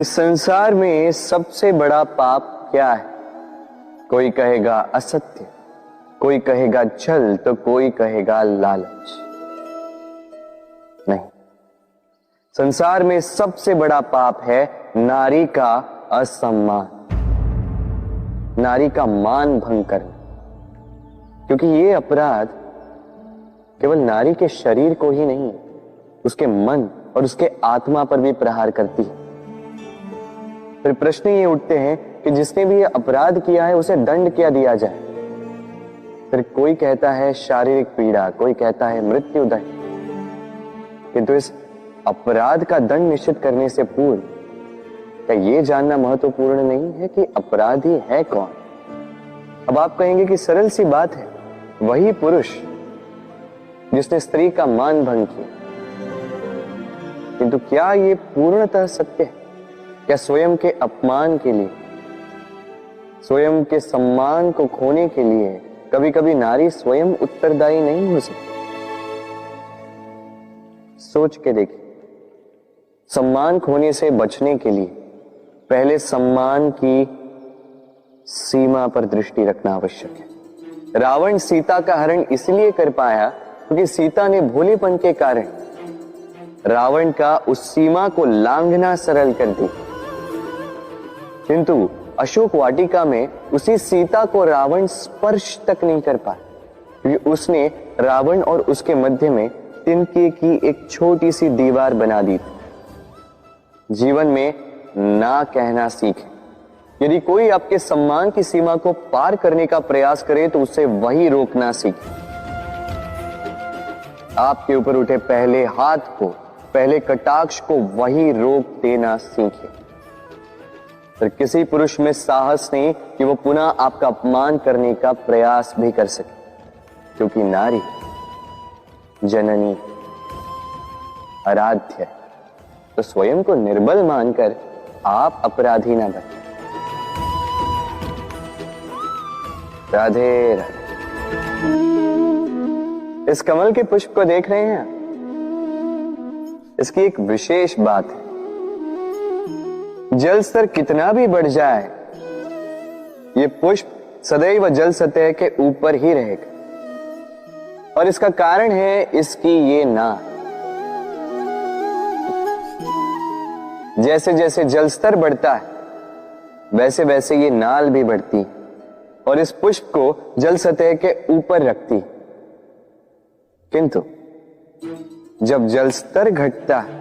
इस संसार में सबसे बड़ा पाप क्या है? कोई कहेगा असत्य, कोई कहेगा छल, तो कोई कहेगा लालच। नहीं, संसार में सबसे बड़ा पाप है नारी का असम्मान, नारी का मान भंग करना। क्योंकि ये अपराध केवल नारी के शरीर को ही नहीं, उसके मन और उसके आत्मा पर भी प्रहार करती है। फिर प्रश्न ये उठते हैं कि जिसने भी ये अपराध किया है उसे दंड क्या दिया जाए। फिर कोई कहता है शारीरिक पीड़ा, कोई कहता है मृत्यु दंड। किंतु इस अपराध का दंड निश्चित करने से पूर्व क्या ये जानना महत्वपूर्ण नहीं है कि अपराधी है कौन? अब आप कहेंगे कि सरल सी बात है, वही पुरुष जिसने स्त्री का मान भंग किया। किंतु क्या ये पूर्णतः सत्य है? क्या स्वयं के अपमान के लिए, स्वयं के सम्मान को खोने के लिए कभी कभी नारी स्वयं उत्तरदायी नहीं हो सकती? सोच के देखिए, सम्मान खोने से बचने के लिए पहले सम्मान की सीमा पर दृष्टि रखना आवश्यक है। रावण सीता का हरण इसलिए कर पाया क्योंकि सीता ने भोलेपन के कारण रावण का उस सीमा को लांघना सरल कर दी। किंतु अशोक वाटिका में उसी सीता को रावण स्पर्श तक नहीं कर पाया क्योंकि उसने रावण और उसके मध्य में तिनके की एक छोटी सी दीवार बना दी थी। जीवन में ना कहना सीखें। यदि कोई आपके सम्मान की सीमा को पार करने का प्रयास करे तो उसे वही रोकना सीखें। आपके ऊपर उठे पहले हाथ को, पहले कटाक्ष को वही रोक देना सीखें। फिर किसी पुरुष में साहस नहीं कि वो पुनः आपका अपमान करने का प्रयास भी कर सके, क्योंकि नारी जननी आराध्य है। तो स्वयं को निर्बल मानकर आप अपराधी ना बने। राधे राधे। इस कमल के पुष्प को देख रहे हैं? इसकी एक विशेष बात है, जल स्तर कितना भी बढ़ जाए ये पुष्प सदैव जल सतह के ऊपर ही रहेगा। और इसका कारण है इसकी ये नाल। जैसे जैसे जल स्तर बढ़ता है वैसे वैसे ये नाल भी बढ़ती और इस पुष्प को जल सतह के ऊपर रखती। किंतु जब जल स्तर घटता है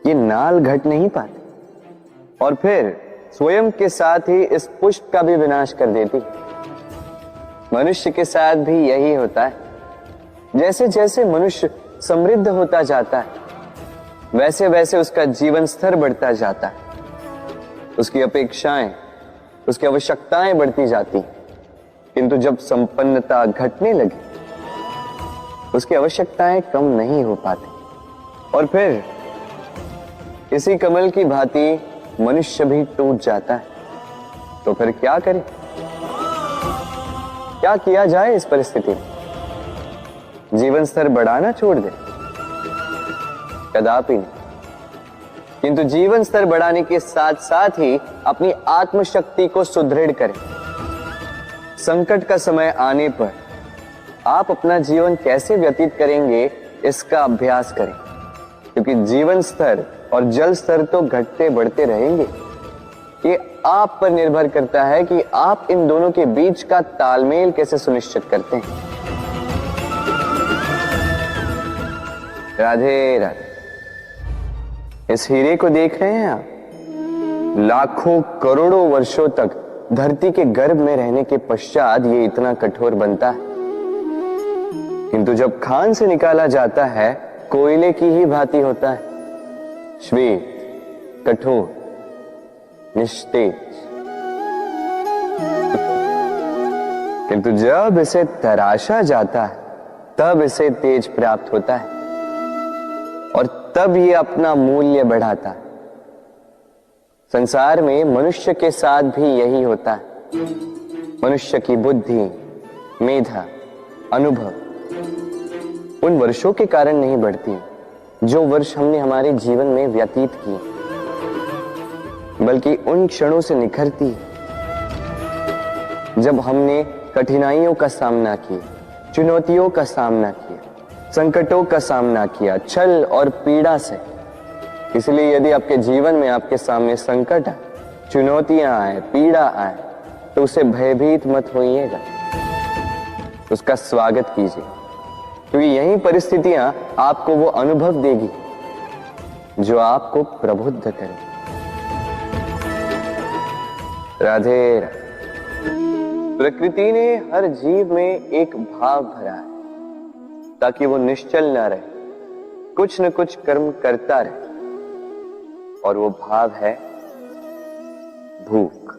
ये नाल घट नहीं पाती और फिर स्वयं के साथ ही इस पुष्प का भी विनाश कर देती। मनुष्य के साथ भी यही होता है। जैसे जैसे मनुष्य समृद्ध होता जाता है वैसे वैसे उसका जीवन स्तर बढ़ता जाता है, उसकी अपेक्षाएं, उसकी आवश्यकताएं बढ़ती जाती। किंतु जब संपन्नता घटने लगी उसकी आवश्यकताएं कम नहीं हो पाती और फिर इसी कमल की भांति मनुष्य भी टूट जाता है। तो फिर क्या करें? क्या किया जाए इस परिस्थिति में? जीवन स्तर बढ़ाना छोड़ दे? कदापि नहीं। किंतु जीवन स्तर बढ़ाने के साथ साथ ही अपनी आत्मशक्ति को सुदृढ़ करें। संकट का समय आने पर आप अपना जीवन कैसे व्यतीत करेंगे इसका अभ्यास करें, क्योंकि जीवन स्तर और जल स्तर तो घटते बढ़ते रहेंगे। ये आप पर निर्भर करता है कि आप इन दोनों के बीच का तालमेल कैसे सुनिश्चित करते हैं। राधे राधे। इस हीरे को देख रहे हैं आप? लाखों करोड़ों वर्षों तक धरती के गर्भ में रहने के पश्चात ये इतना कठोर बनता है, किंतु जब खान से निकाला जाता है कोयले की ही भांति होता है, श्वेत, कठोर, निस्तेज। किंतु जब इसे तराशा जाता है तब इसे तेज प्राप्त होता है और तब ये अपना मूल्य बढ़ाता है। संसार में मनुष्य के साथ भी यही होता है। मनुष्य की बुद्धि, मेधा, अनुभव उन वर्षों के कारण नहीं बढ़ती जो वर्ष हमने हमारे जीवन में व्यतीत किए, बल्कि उन क्षणों से निखरती है जब हमने कठिनाइयों का सामना किया, चुनौतियों का सामना किया, संकटों का सामना किया, छल और पीड़ा से। इसलिए यदि आपके जीवन में आपके सामने संकट आए, चुनौतियां आए, पीड़ा आए, तो उसे भयभीत मत होइएगा, उसका स्वागत कीजिए, क्योंकि यही परिस्थितियां आपको वो अनुभव देगी जो आपको प्रबुद्ध करे। राधे राधे। प्रकृति ने हर जीव में एक भाव भरा है ताकि वो निश्चल ना रहे, कुछ न कुछ कर्म करता रहे, और वो भाव है भूख।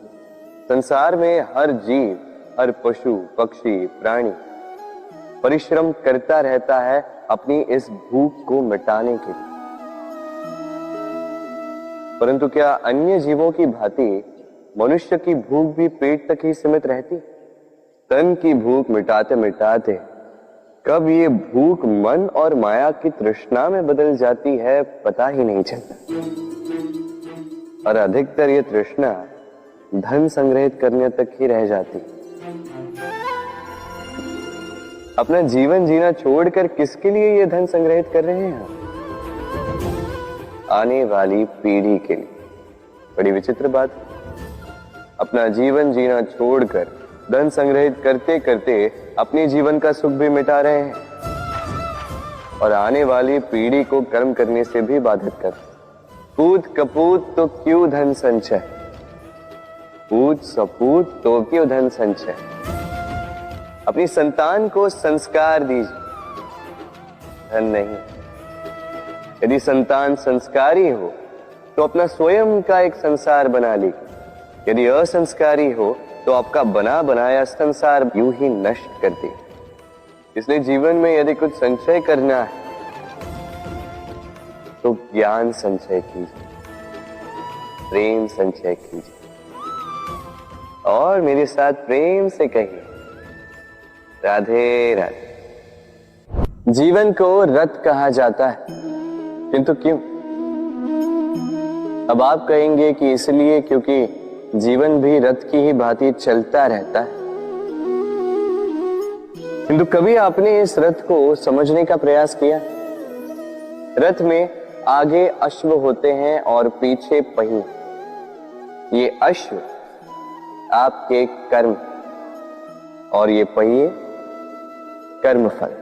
संसार में हर जीव, हर पशु, पक्षी, प्राणी परिश्रम करता रहता है अपनी इस भूख को मिटाने के लिए। परंतु क्या अन्य जीवों की भांति मनुष्य की भूख भी पेट तक ही सीमित रहती? तन की भूख मिटाते मिटाते कब ये भूख मन और माया की तृष्णा में बदल जाती है पता ही नहीं चलता। और अधिकतर ये तृष्णा धन संग्रहित करने तक ही रह जाती। अपना जीवन जीना छोड़कर किसके लिए ये धन संग्रहित कर रहे हैं? आने वाली पीढ़ी के लिए। बड़ी विचित्र बात। अपना जीवन जीना छोड़कर धन संग्रहित करते करते अपने जीवन का सुख भी मिटा रहे हैं और आने वाली पीढ़ी को कर्म करने से भी बाधित कर। पूत कपूत तो क्यों धन संचय, पूत सपूत तो क्यों धन संचय। अपनी संतान को संस्कार दीजिए, धन नहीं। यदि संतान संस्कारी हो तो अपना स्वयं का एक संसार बना लीजिए। यदि असंस्कारी हो तो आपका बना बनाया संसार यूं ही नष्ट कर दे। इसलिए जीवन में यदि कुछ संचय करना है तो ज्ञान संचय कीजिए, प्रेम संचय कीजिए, और मेरे साथ प्रेम से कहिए राधे राधे। जीवन को रथ कहा जाता है, किंतु क्यों? अब आप कहेंगे कि इसलिए क्योंकि जीवन भी रथ की ही भांति चलता रहता है। किंतु कभी आपने इस रथ को समझने का प्रयास किया? रथ में आगे अश्व होते हैं और पीछे पहिए। ये अश्व आपके कर्म और ये पहिए कर्मफल।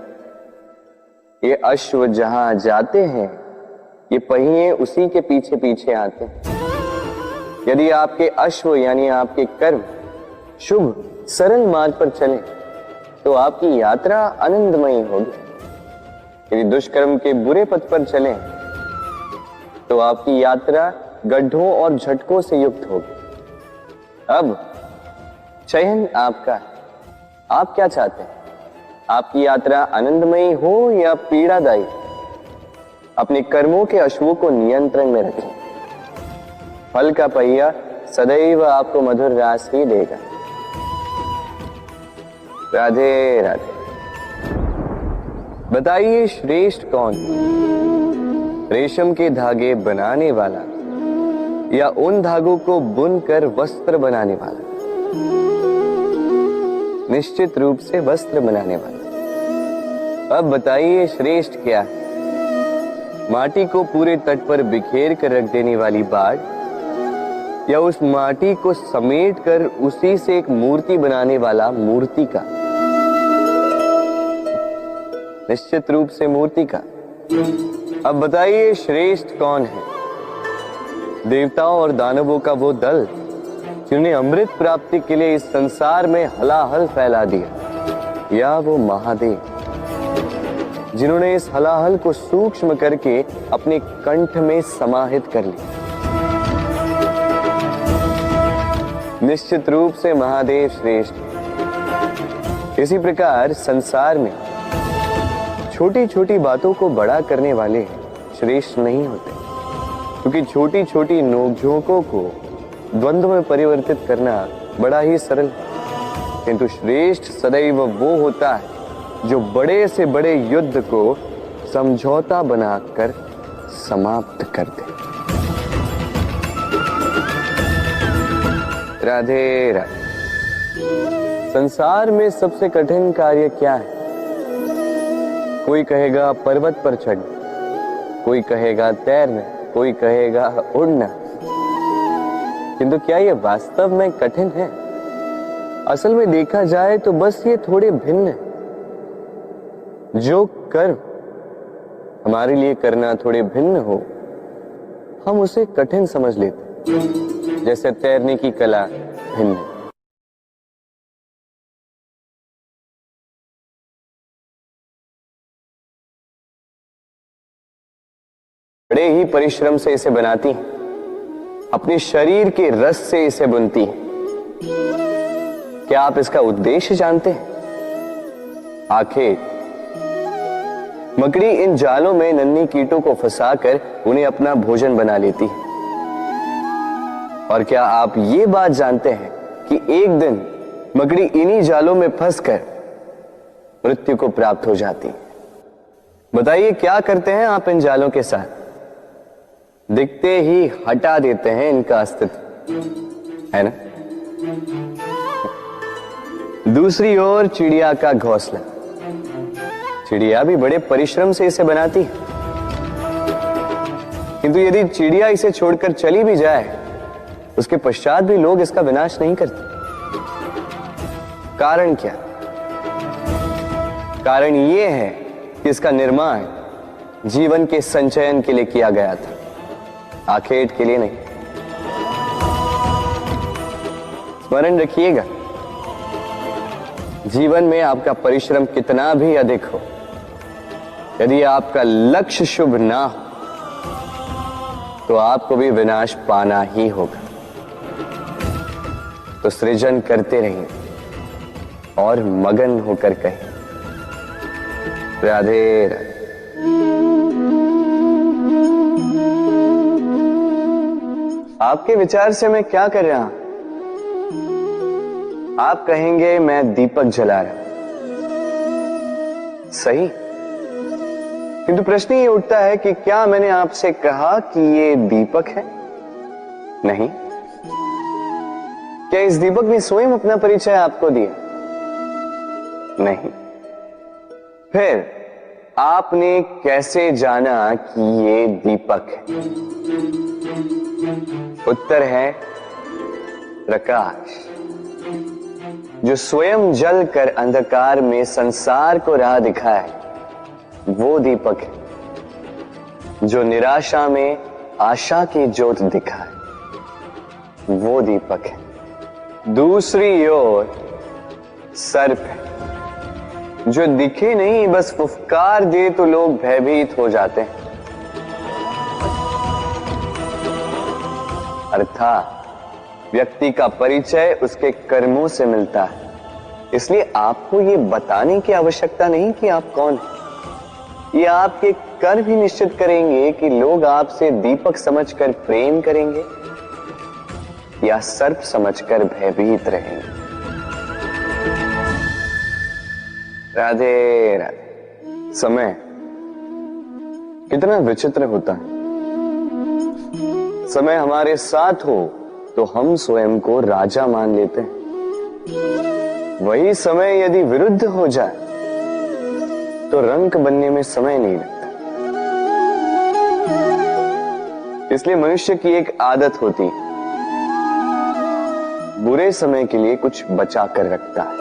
ये अश्व जहां जाते हैं, ये पहिए उसी के पीछे पीछे आते हैं। यदि आपके अश्व यानी आपके कर्म शुभ सरल मार्ग पर चले तो आपकी यात्रा आनंदमयी होगी। यदि दुष्कर्म के बुरे पथ पर चले तो आपकी यात्रा गड्ढों और झटकों से युक्त होगी। अब चयन आपका है, आप क्या चाहते हैं? आपकी यात्रा आनंदमयी हो या पीड़ादायी? अपने कर्मों के अश्वों को नियंत्रण में रखें। फल का पहिया सदैव आपको मधुर रास ही देगा। राधे राधे। बताइए श्रेष्ठ कौन है? रेशम के धागे बनाने वाला या उन धागों को बुनकर वस्त्र बनाने वाला? निश्चित रूप से वस्त्र बनाने वाला। अब बताइए श्रेष्ठ क्या है? माटी को पूरे तट पर बिखेर कर रख देने वाली बाढ़ या उस माटी को समेट कर उसी से एक मूर्ति बनाने वाला मूर्ति का? निश्चित रूप से मूर्ति का। अब बताइए श्रेष्ठ कौन है? देवताओं और दानवों का वो दल जिन्होंने अमृत प्राप्ति के लिए इस संसार में हलाहल फैला दिया, या वो महादेव जिन्होंने इस हलाहल को सूक्ष्म करके अपने कंठ में समाहित कर लिया? निश्चित रूप से महादेव श्रेष्ठ। इसी प्रकार संसार में छोटी छोटी बातों को बड़ा करने वाले श्रेष्ठ नहीं होते, क्योंकि छोटी छोटी नोकझोंकों को द्वंद्व में परिवर्तित करना बड़ा ही सरल है। किंतु श्रेष्ठ सदैव वो होता है जो बड़े से बड़े युद्ध को समझौता बनाकर समाप्त कर दे। राधे राधे। संसार में सबसे कठिन कार्य क्या है? कोई कहेगा पर्वत पर चढ़ना, कोई कहेगा तैरना, कोई कहेगा उड़ना। किंतु क्या ये वास्तव में कठिन है? असल में देखा जाए तो बस ये थोड़े भिन्न है। जो कर्म हमारे लिए करना थोड़े भिन्न हो, हम उसे कठिन समझ लेते। जैसे तैरने की कला भिन्न है। बड़े ही परिश्रम से इसे बनाती हैं, अपने शरीर के रस से इसे बुनती हैं। क्या आप इसका उद्देश्य जानते हैं? आखिर मकड़ी इन जालों में नन्ही कीटों को फंसाकर उन्हें अपना भोजन बना लेती है। और क्या आप ये बात जानते हैं कि एक दिन मकड़ी इन्हीं जालों में फंसकर मृत्यु को प्राप्त हो जाती है? बताइए क्या करते हैं आप इन जालों के साथ? दिखते ही हटा देते हैं इनका अस्तित्व, है ना? दूसरी ओर चिड़िया का घोंसला। चिड़िया भी बड़े परिश्रम से इसे बनाती है, किंतु यदि चिड़िया इसे छोड़कर चली भी जाए, उसके पश्चात भी लोग इसका विनाश नहीं करते। कारण क्या? कारण यह है कि इसका निर्माण जीवन के संचयन के लिए किया गया था, आखेट के लिए नहीं। स्मरण रखिएगा, जीवन में आपका परिश्रम कितना भी अधिक हो, यदि आपका लक्ष्य शुभ ना हो तो आपको भी विनाश पाना ही होगा। तो सृजन करते रहिए और मगन होकर कहें राधे राधे। आपके विचार से मैं क्या कर रहा हूं? आप कहेंगे मैं दीपक जला रहा हूं। सही, किंतु प्रश्न ये उठता है कि क्या मैंने आपसे कहा कि ये दीपक है? नहीं। क्या इस दीपक ने स्वयं अपना परिचय आपको दिया? नहीं। फिर आपने कैसे जाना कि ये दीपक है? उत्तर है प्रकाश, जो स्वयं जलकर अंधकार में संसार को राह दिखाए, वो दीपक है। जो निराशा में आशा की ज्योत दिखाए, वो दीपक है। दूसरी ओर सर्प है, जो दिखे नहीं, बस फुफकार दे तो लोग भयभीत हो जाते हैं। अर्थात व्यक्ति का परिचय उसके कर्मों से मिलता है। इसलिए आपको ये बताने की आवश्यकता नहीं कि आप कौन हैं। ये आपके कर्म ही निश्चित करेंगे कि लोग आपसे दीपक समझकर प्रेम करेंगे या सर्प समझकर भयभीत रहेंगे। राधे राधे। समय कितना विचित्र होता है। समय हमारे साथ हो तो हम स्वयं को राजा मान लेते हैं। वही समय यदि विरुद्ध हो जाए तो रंक बनने में समय नहीं लगता। इसलिए मनुष्य की एक आदत होती है, बुरे समय के लिए कुछ बचा कर रखता है।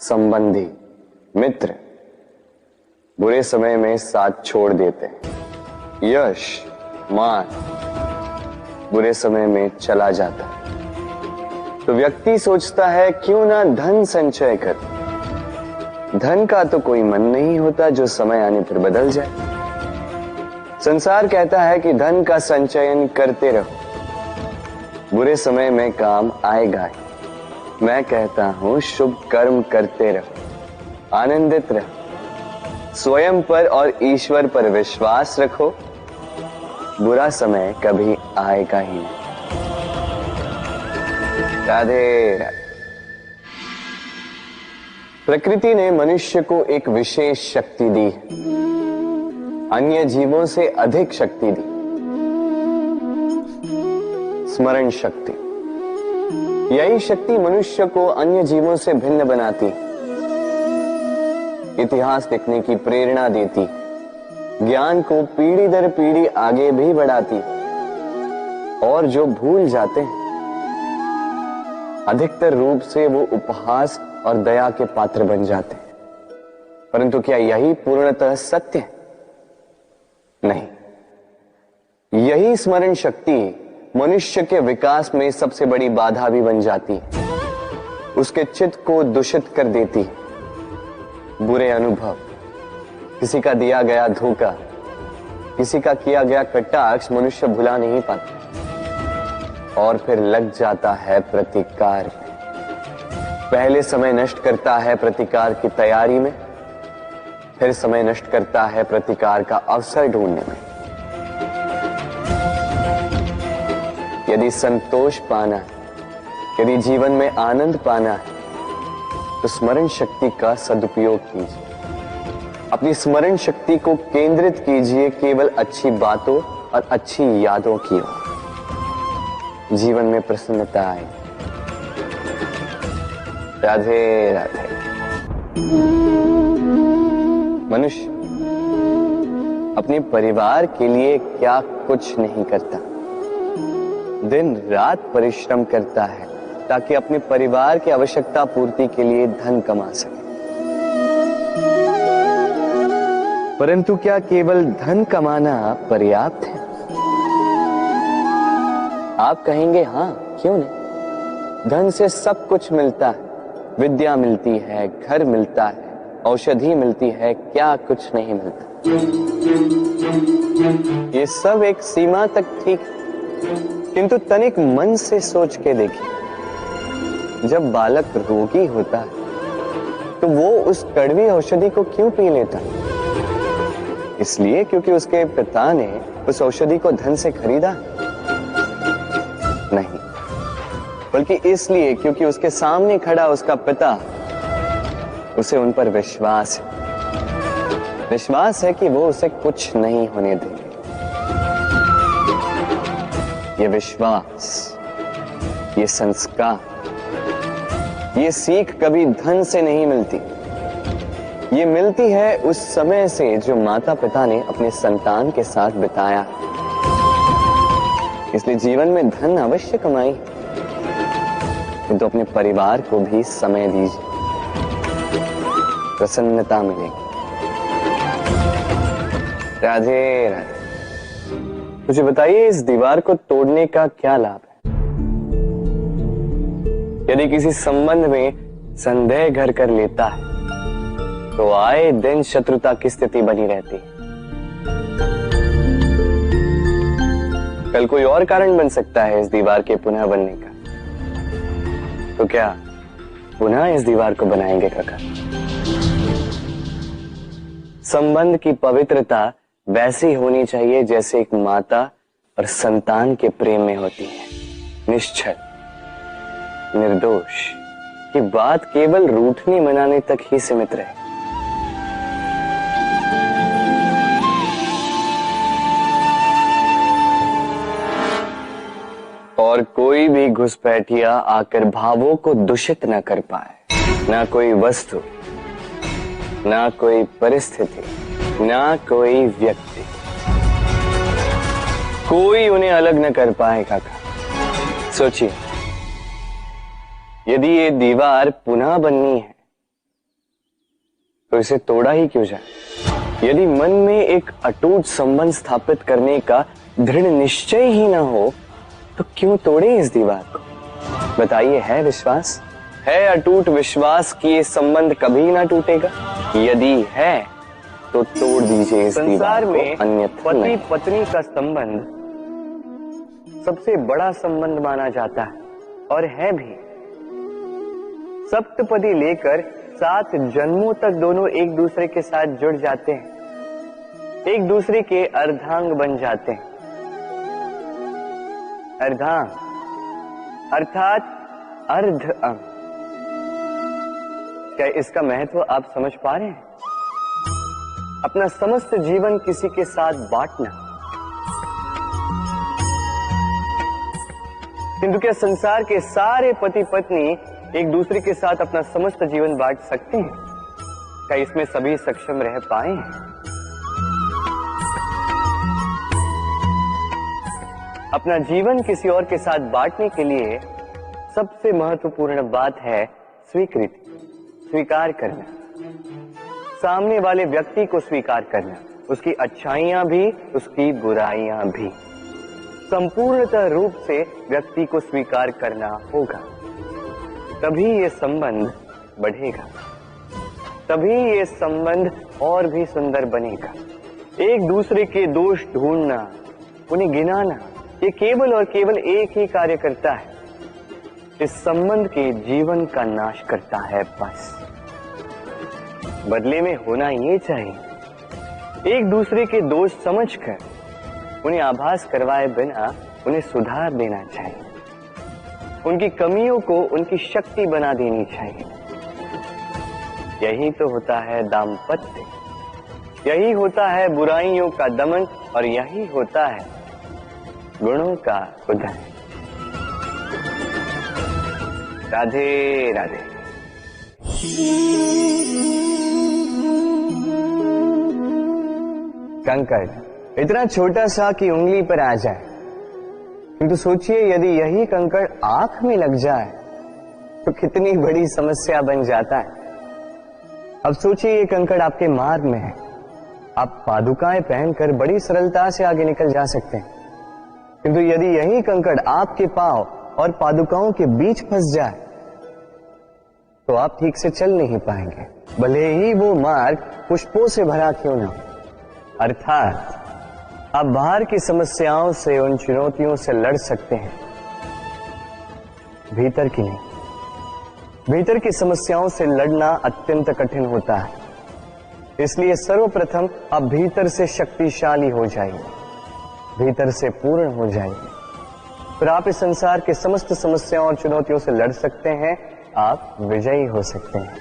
संबंधी, मित्र बुरे समय में साथ छोड़ देते हैं। यश, मान बुरे समय में चला जाता है। तो व्यक्ति सोचता है क्यों ना धन संचय कर। धन का तो कोई मन नहीं होता जो समय आने पर बदल जाए। संसार कहता है कि धन का संचयन करते रहो, बुरे समय में काम आएगा ही। मैं कहता हूं शुभ कर्म करते रहो, आनंदित रहो, स्वयं पर और ईश्वर पर विश्वास रखो, बुरा समय कभी आएगा ही नहीं। राधे राधे। प्रकृति ने मनुष्य को एक विशेष शक्ति दी है। अन्य जीवों से अधिक शक्ति दी, स्मरण शक्ति। यही शक्ति मनुष्य को अन्य जीवों से भिन्न बनाती, इतिहास लिखने की प्रेरणा देती, ज्ञान को पीढ़ी दर पीढ़ी आगे भी बढ़ाती। और जो भूल जाते हैं, अधिकतर रूप से वो उपहास और दया के पात्र बन जाते हैं। परंतु क्या यही पूर्णतः सत्य है? नहीं। यही स्मरण शक्ति मनुष्य के विकास में सबसे बड़ी बाधा भी बन जाती है, उसके चित्त को दूषित कर देती। बुरे अनुभव, किसी का दिया गया धोखा, किसी का किया गया कटाक्ष मनुष्य भुला नहीं पाता और फिर लग जाता है प्रतिकार में। पहले समय नष्ट करता है प्रतिकार की तैयारी में, फिर समय नष्ट करता है प्रतिकार का अवसर ढूंढने में। यदि संतोष पाना है, यदि जीवन में आनंद पाना है, तो स्मरण शक्ति का सदुपयोग कीजिए। अपनी स्मरण शक्ति को केंद्रित कीजिए केवल अच्छी बातों और अच्छी यादों की ओर। जीवन में प्रसन्नता आए। राधे राधे। मनुष्य अपने परिवार के लिए क्या कुछ नहीं करता, दिन रात परिश्रम करता है ताकि अपने परिवार की आवश्यकता पूर्ति के लिए धन कमा सके। परंतु क्या केवल धन कमाना पर्याप्त है? आप कहेंगे हाँ, क्यों नहीं। धन से सब कुछ मिलता है, विद्या मिलती है, घर मिलता है, औषधि मिलती है, क्या कुछ नहीं मिलता। ये सब एक सीमा तक ठीक है, किंतु तनिक मन से सोच के देखिए, जब बालक रोगी होता है तो वो उस कड़वी औषधि को क्यों पी लेता है? इसलिए क्योंकि उसके पिता ने उस औषधि को धन से खरीदा? नहीं, बल्कि इसलिए क्योंकि उसके सामने खड़ा उसका पिता, उसे उन पर विश्वास है। विश्वास है कि वो उसे कुछ नहीं होने देंगे। ये विश्वास, ये संस्कार, ये सीख कभी धन से नहीं मिलती। ये मिलती है उस समय से जो माता पिता ने अपने संतान के साथ बिताया। इसलिए जीवन में धन अवश्य कमाई, किंतु अपने परिवार को भी समय दीजिए, प्रसन्नता मिलेगी। राधे राधे। मुझे बताइए, इस दीवार को तोड़ने का क्या लाभ है? यदि किसी संबंध में संदेह घर कर लेता है तो आए दिन शत्रुता की स्थिति बनी रहती है। कल कोई और कारण बन सकता है इस दीवार के पुनः बनने का। तो क्या पुनः इस दीवार को बनाएंगे काका? संबंध की पवित्रता वैसी होनी चाहिए जैसे एक माता और संतान के प्रेम में होती है, निश्चल, निर्दोष। कि बात केवल रूठने मनाने तक ही सीमित रहे। और कोई भी घुसपैठिया आकर भावों को दूषित न कर पाए। ना कोई वस्तु, ना कोई परिस्थिति, ना कोई व्यक्ति, कोई उन्हें अलग न कर पाए काका। सोचिए, यदि ये दीवार पुनः बननी है तो इसे तोड़ा ही क्यों जाए? यदि मन में एक अटूट संबंध स्थापित करने का दृढ़ निश्चय ही ना हो तो क्यों तोड़े इस दीवार को? बताइए, है विश्वास, है अटूट विश्वास कि ये संबंध कभी ना टूटेगा? यदि है तो तोड़ दीजिए इस दीवार को, अन्यथा पति पत्नी का संबंध सबसे बड़ा संबंध माना जाता है और है भी। सप्तपदी लेकर 7 जन्मों तक दोनों एक दूसरे के साथ जुड़ जाते हैं, एक दूसरे के अर्धांग बन जाते हैं। अर्धांग अर्थात अर्ध अंग। क्या इसका महत्व आप समझ पा रहे हैं? अपना समस्त जीवन किसी के साथ बांटना। किंतु क्या संसार के सारे पति पत्नी एक दूसरे के साथ अपना समस्त जीवन बांट सकते हैं? क्या इसमें सभी सक्षम रह पाए हैं? अपना जीवन किसी और के साथ बांटने के लिए सबसे महत्वपूर्ण बात है स्वीकृति, स्वीकार करना। सामने वाले व्यक्ति को स्वीकार करना, उसकी अच्छाइयां भी, उसकी बुराइयां भी। संपूर्णतः रूप से व्यक्ति को स्वीकार करना होगा, तभी ये संबंध बढ़ेगा, तभी ये संबंध और भी सुंदर बनेगा। एक दूसरे के दोष ढूंढना, उन्हें गिनाना, ये केवल और केवल एक ही कार्य करता है, इस संबंध के जीवन का नाश करता है। बस बदले में होना ये चाहिए, एक दूसरे के दोष समझकर उन्हें आभास करवाए बिना उन्हें सुधार देना चाहिए, उनकी कमियों को उनकी शक्ति बना देनी चाहिए। यही तो होता है दाम्पत्य, यही होता है बुराइयों का दमन, और यही होता है गुणों का उदय। राधे राधे। कंकड़ इतना छोटा सा कि उंगली पर आ जाए, किंतु सोचिए यदि यही कंकड़ आंख में लग जाए तो कितनी बड़ी समस्या बन जाता है। अब सोचिए ये कंकड़ आपके मार्ग में है, आप पादुकाएं पहनकर बड़ी सरलता से आगे निकल जा सकते हैं, किंतु यदि यही कंकड़ आपके पांव और पादुकाओं के बीच फंस जाए तो आप ठीक से चल नहीं पाएंगे, भले ही वो मार्ग पुष्पों से भरा क्यों ना हो। अर्थात आप बाहर की समस्याओं से, उन चुनौतियों से लड़ सकते हैं, भीतर की नहीं। भीतर की समस्याओं से लड़ना अत्यंत कठिन होता है, इसलिए सर्वप्रथम आप भीतर से शक्तिशाली हो जाइए, भीतर से पूर्ण हो जाइए, फिर आप इस संसार के समस्त समस्याओं और चुनौतियों से लड़ सकते हैं, आप विजयी हो सकते हैं।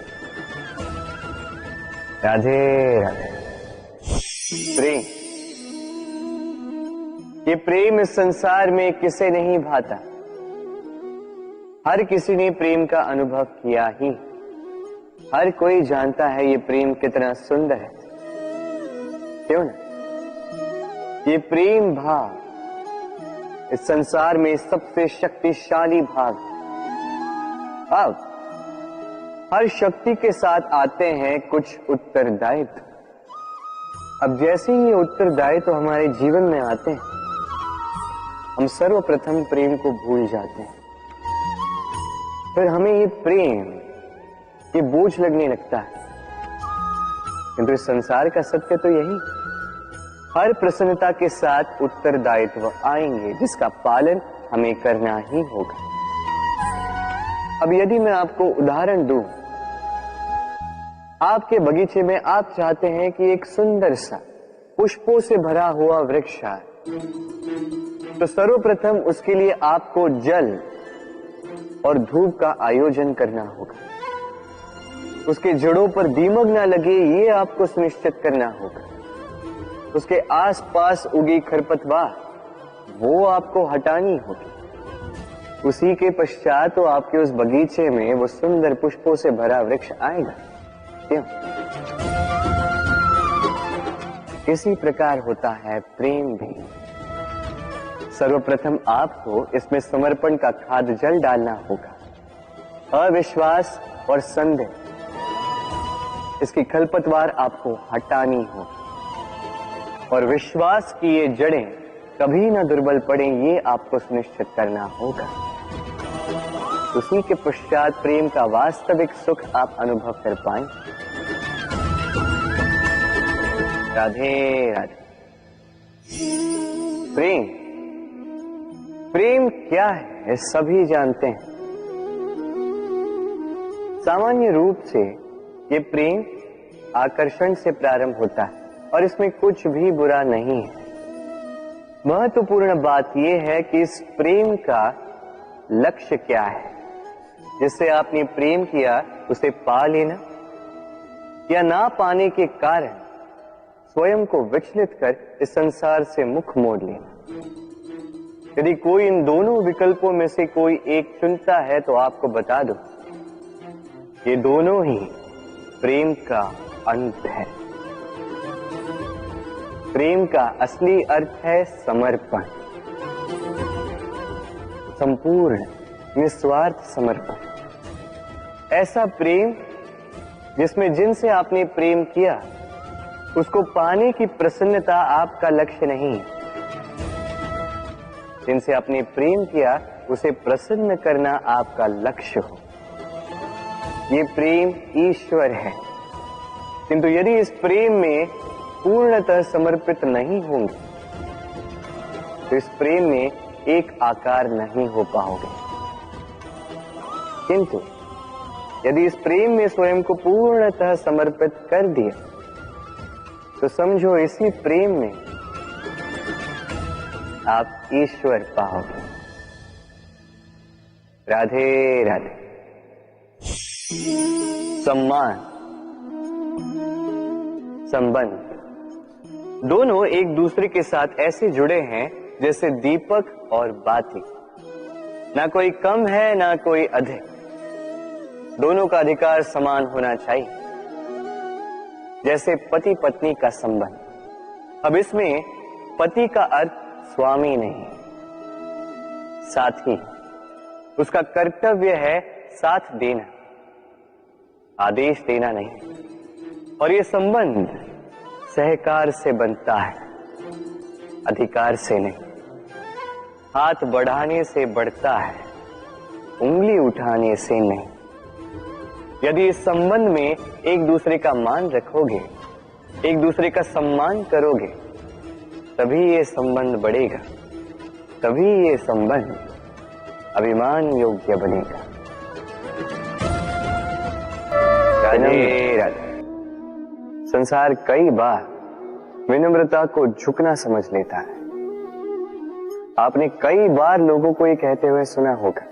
राधे राधे। प्रेम, ये प्रेम इस संसार में किसे नहीं भाता, हर किसी ने प्रेम का अनुभव किया ही, हर कोई जानता है ये प्रेम कितना सुंदर है, क्यों ना? ये प्रेम भाव इस संसार में सबसे शक्तिशाली भाव। अब हर शक्ति के साथ आते हैं कुछ उत्तरदायित्व। अब जैसे ही ये उत्तरदायित्व तो हमारे जीवन में आते हैं, हम सर्वप्रथम प्रेम को भूल जाते हैं, फिर हमें ये प्रेम, ये बोझ लगने लगता है। किंतु इस संसार का सत्य तो यही, हर प्रसन्नता के साथ उत्तरदायित्व आएंगे जिसका पालन हमें करना ही होगा। अब यदि मैं आपको उदाहरण दूं, आपके बगीचे में आप चाहते हैं कि एक सुंदर सा पुष्पों से भरा हुआ वृक्ष आए, तो सर्वप्रथम उसके लिए आपको जल और धूप का आयोजन करना होगा, उसके जड़ों पर दीमक ना लगे ये आपको सुनिश्चित करना होगा, उसके आसपास उगी खरपतवार वो आपको हटानी होगी, उसी के पश्चात तो आपके उस बगीचे में वो सुंदर पुष्पों से भरा वृक्ष आएगा। क्यों? इसी प्रकार होता है प्रेम भी। सर्वप्रथम आपको इसमें समर्पण का खाद जल डालना होगा, अविश्वास और संदेह, इसकी खरपतवार आपको हटानी होगी, और विश्वास की ये जड़ें कभी ना दुर्बल पड़े ये आपको सुनिश्चित करना होगा। उसी के पश्चात प्रेम का वास्तविक सुख आप अनुभव कर पाएंगे। राधे राधे। प्रेम, प्रेम क्या है सभी जानते हैं। सामान्य रूप से ये प्रेम आकर्षण से प्रारंभ होता है और इसमें कुछ भी बुरा नहीं है। महत्वपूर्ण बात यह है कि इस प्रेम का लक्ष्य क्या है, जिससे आपने प्रेम किया उसे पा लेना या ना पाने के कारण स्वयं को विचलित कर इस संसार से मुख मोड़ लेना। यदि कोई इन दोनों विकल्पों में से कोई एक चुनता है तो आपको बता दो, ये दोनों ही प्रेम का अंत है। प्रेम का असली अर्थ है समर्पण, संपूर्ण निस्वार्थ समर्पण। ऐसा प्रेम जिसमें जिनसे आपने प्रेम किया उसको पाने की प्रसन्नता आपका लक्ष्य नहीं है। जिनसे आपने प्रेम किया उसे प्रसन्न करना आपका लक्ष्य हो। ये प्रेम ईश्वर है, किंतु यदि इस प्रेम में पूर्णतः समर्पित नहीं होंगे तो इस प्रेम में एक आकार नहीं हो पाओगे। किंतु यदि इस प्रेम में स्वयं को पूर्णतः समर्पित कर दिया तो समझो इसी प्रेम में आप ईश्वर पाओगे। राधे राधे। सम्मान, संबंध दोनों एक दूसरे के साथ ऐसे जुड़े हैं जैसे दीपक और बाती। ना कोई कम है ना कोई अधिक, दोनों का अधिकार समान होना चाहिए, जैसे पति पत्नी का संबंध। अब इसमें पति का अर्थ स्वामी नहीं, साथी। उसका कर्तव्य है साथ देना, आदेश देना नहीं। और ये संबंध सहकार से बनता है, अधिकार से नहीं। हाथ बढ़ाने से बढ़ता है, उंगली उठाने से नहीं। यदि इस संबंध में एक दूसरे का मान रखोगे, एक दूसरे का सम्मान करोगे, तभी ये संबंध बढ़ेगा, तभी ये संबंध अभिमान योग्य बनेगा। राधे राधे। संसार कई बार विनम्रता को झुकना समझ लेता है। आपने कई बार लोगों को ये कहते हुए सुना होगा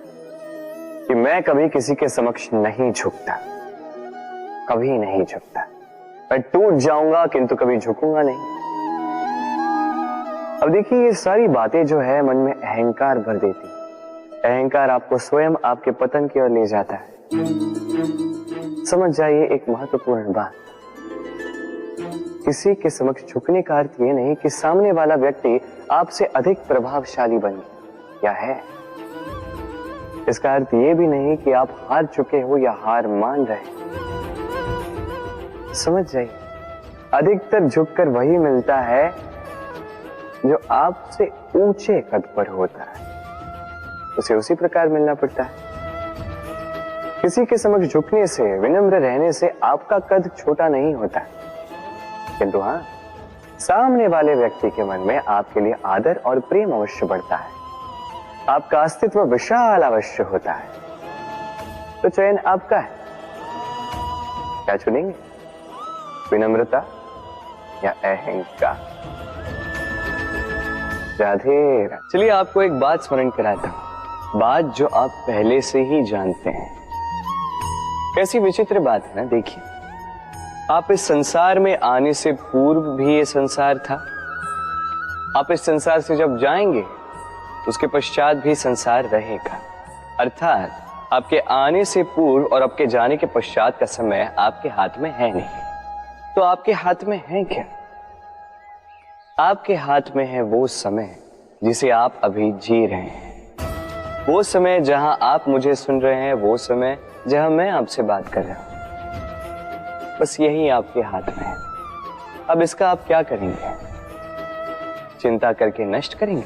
कि मैं कभी किसी के समक्ष नहीं झुकता, कभी नहीं झुकता। मैं टूट जाऊंगा किंतु कभी झुकूंगा नहीं। अब देखिए, ये सारी बातें जो है मन में अहंकार भर देती। अहंकार आपको स्वयं आपके पतन की ओर ले जाता है। समझ जाइए एक महत्वपूर्ण बात, किसी के समक्ष झुकने का अर्थ ये नहीं कि सामने वाला व्यक्ति आपसे अधिक प्रभावशाली बन गया या है। इसका अर्थ ये भी नहीं कि आप हार चुके हो या हार मान रहे। समझ जाइए, अधिकतर झुककर वही मिलता है जो आपसे ऊंचे कद पर होता है, उसे उसी प्रकार मिलना पड़ता है। किसी के समक्ष झुकने से, विनम्र रहने से आपका कद छोटा नहीं होता, किंतु हाँ, सामने वाले व्यक्ति के मन में आपके लिए आदर और प्रेम अवश्य बढ़ता है। आपका अस्तित्व विशाल अवश्य होता है। तो चयन आपका है, क्या चुनेंगे, विनम्रता या अहंकार? राधे राधे। चलिए आपको एक बात स्मरण कराता हूं, बात जो आप पहले से ही जानते हैं। कैसी विचित्र बात है ना। देखिए, आप इस संसार में आने से पूर्व भी ये संसार था। आप इस संसार से जब जाएंगे उसके पश्चात भी संसार रहेगा। अर्थात आपके आने से पूर्व और आपके जाने के पश्चात का समय आपके हाथ में है नहीं। तो आपके हाथ में है क्या? आपके हाथ में है वो समय जिसे आप अभी जी रहे हैं, वो समय जहां आप मुझे सुन रहे हैं, वो समय जहां मैं आपसे बात कर रहा हूं। बस यही आपके हाथ में है। अब इसका आप क्या करेंगे? चिंता करके नष्ट करेंगे?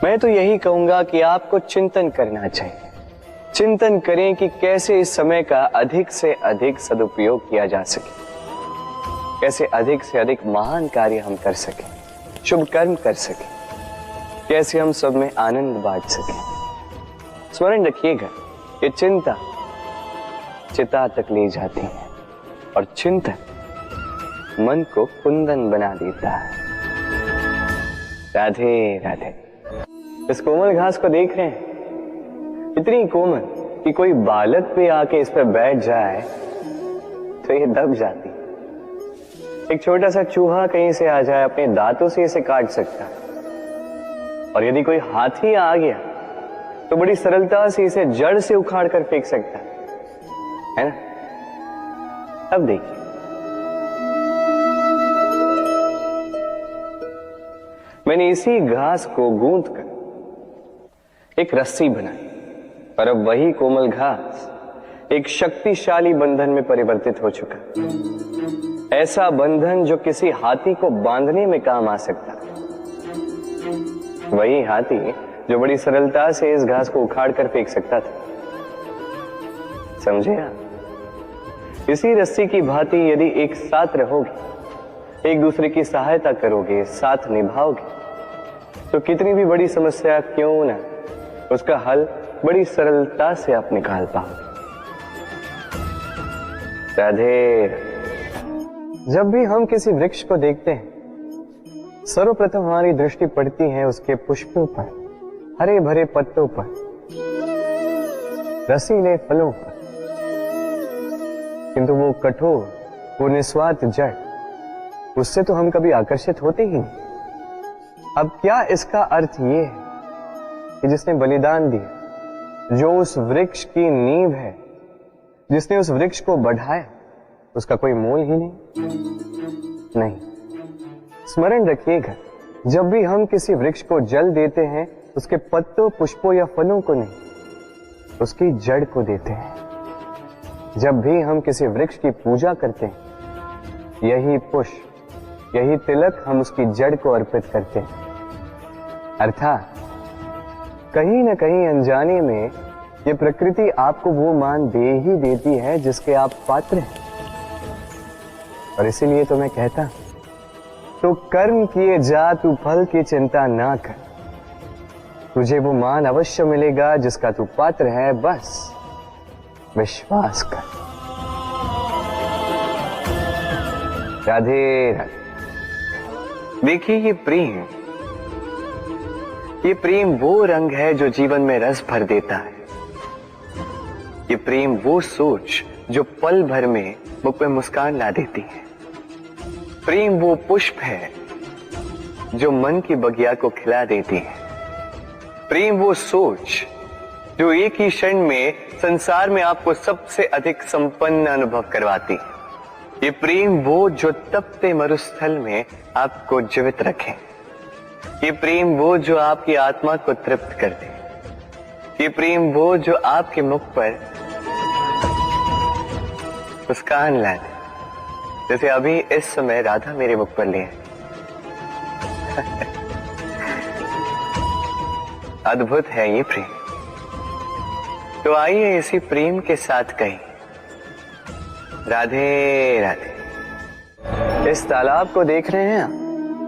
मैं तो यही कहूंगा कि आपको चिंतन करना चाहिए। चिंतन करें कि कैसे इस समय का अधिक से अधिक सदुपयोग किया जा सके, कैसे अधिक से अधिक महान कार्य हम कर सकें, शुभ कर्म कर सकें, कैसे हम सब में आनंद बांट सकें। स्मरण रखिएगा, ये चिंता चिता तक ले जाती है और चिंतन मन को कुंदन बना देता है। राधे राधे। इस कोमल घास को देख रहे हैं, इतनी कोमल कि कोई बालक भी आके इस पर बैठ जाए तो ये दब जाती। एक छोटा सा चूहा कहीं से आ जाए, अपने दांतों से इसे काट सकता है। और यदि कोई हाथी आ गया तो बड़ी सरलता से इसे जड़ से उखाड़ कर फेंक सकता है ना? अब देखिए, मैंने इसी घास को गूंथ कर एक रस्सी बनाई और अब वही कोमल घास एक शक्तिशाली बंधन में परिवर्तित हो चुका। ऐसा बंधन जो किसी हाथी को बांधने में काम आ सकता। वही हाथी जो बड़ी सरलता से इस घास को उखाड़ कर फेंक सकता था। समझे आप? इसी रस्सी की भांति यदि एक साथ रहोगे, एक दूसरे की सहायता करोगे, साथ निभाओगे, तो कितनी भी बड़ी समस्या क्यों ना, उसका हल बड़ी सरलता से आप निकाल पाओगे। राधे। जब भी हम किसी वृक्ष को देखते हैं, सर्वप्रथम हमारी दृष्टि पड़ती है उसके पुष्पों पर, हरे भरे पत्तों पर, रसीले फलों पर, किंतु वो कठोर, वो निस्वार्थ जड़, उससे तो हम कभी आकर्षित होते ही नहीं। अब क्या इसका अर्थ ये है कि जिसने बलिदान दिया, जो उस वृक्ष की नींव है, जिसने उस वृक्ष को बढ़ाया, उसका कोई मोल ही नहीं। स्मरण रखिएगा, जब भी हम किसी वृक्ष को जल देते हैं, उसके पत्तों, पुष्पों या फलों को नहीं, उसकी जड़ को देते हैं। जब भी हम किसी वृक्ष की पूजा करते हैं, यही पुष्प, यही तिलक हम उसकी जड़ को अर्पित करते हैं। अर्थात कहीं न कहीं अनजाने में ये प्रकृति आपको वो मान दे ही देती है जिसके आप पात्र हैं। और इसीलिए तो मैं कहता हूं, तो कर्म किए जा, तू फल की चिंता ना कर, तुझे वो मान अवश्य मिलेगा जिसका तू पात्र है, बस विश्वास कर। राधे राधे। देखिए, ये प्रेम वो रंग है जो जीवन में रस भर देता है। ये प्रेम वो सोच जो पल भर में मुख पे मुस्कान ला देती है। प्रेम वो पुष्प है जो मन की बगिया को खिला देती है। प्रेम वो सोच जो एक ही क्षण में संसार में आपको सबसे अधिक संपन्न अनुभव करवाती है। ये प्रेम वो जो तपते मरुस्थल में आपको जीवित रखे। ये प्रेम वो जो आपकी आत्मा को तृप्त कर दे। ये प्रेम वो जो आपके मुख पर मुस्कान ला दे, जैसे अभी इस समय राधा मेरे मुख पर ले है। अद्भुत है ये प्रेम। तो आइए इसी प्रेम के साथ कहें, राधे राधे। इस तालाब को देख रहे हैं आप?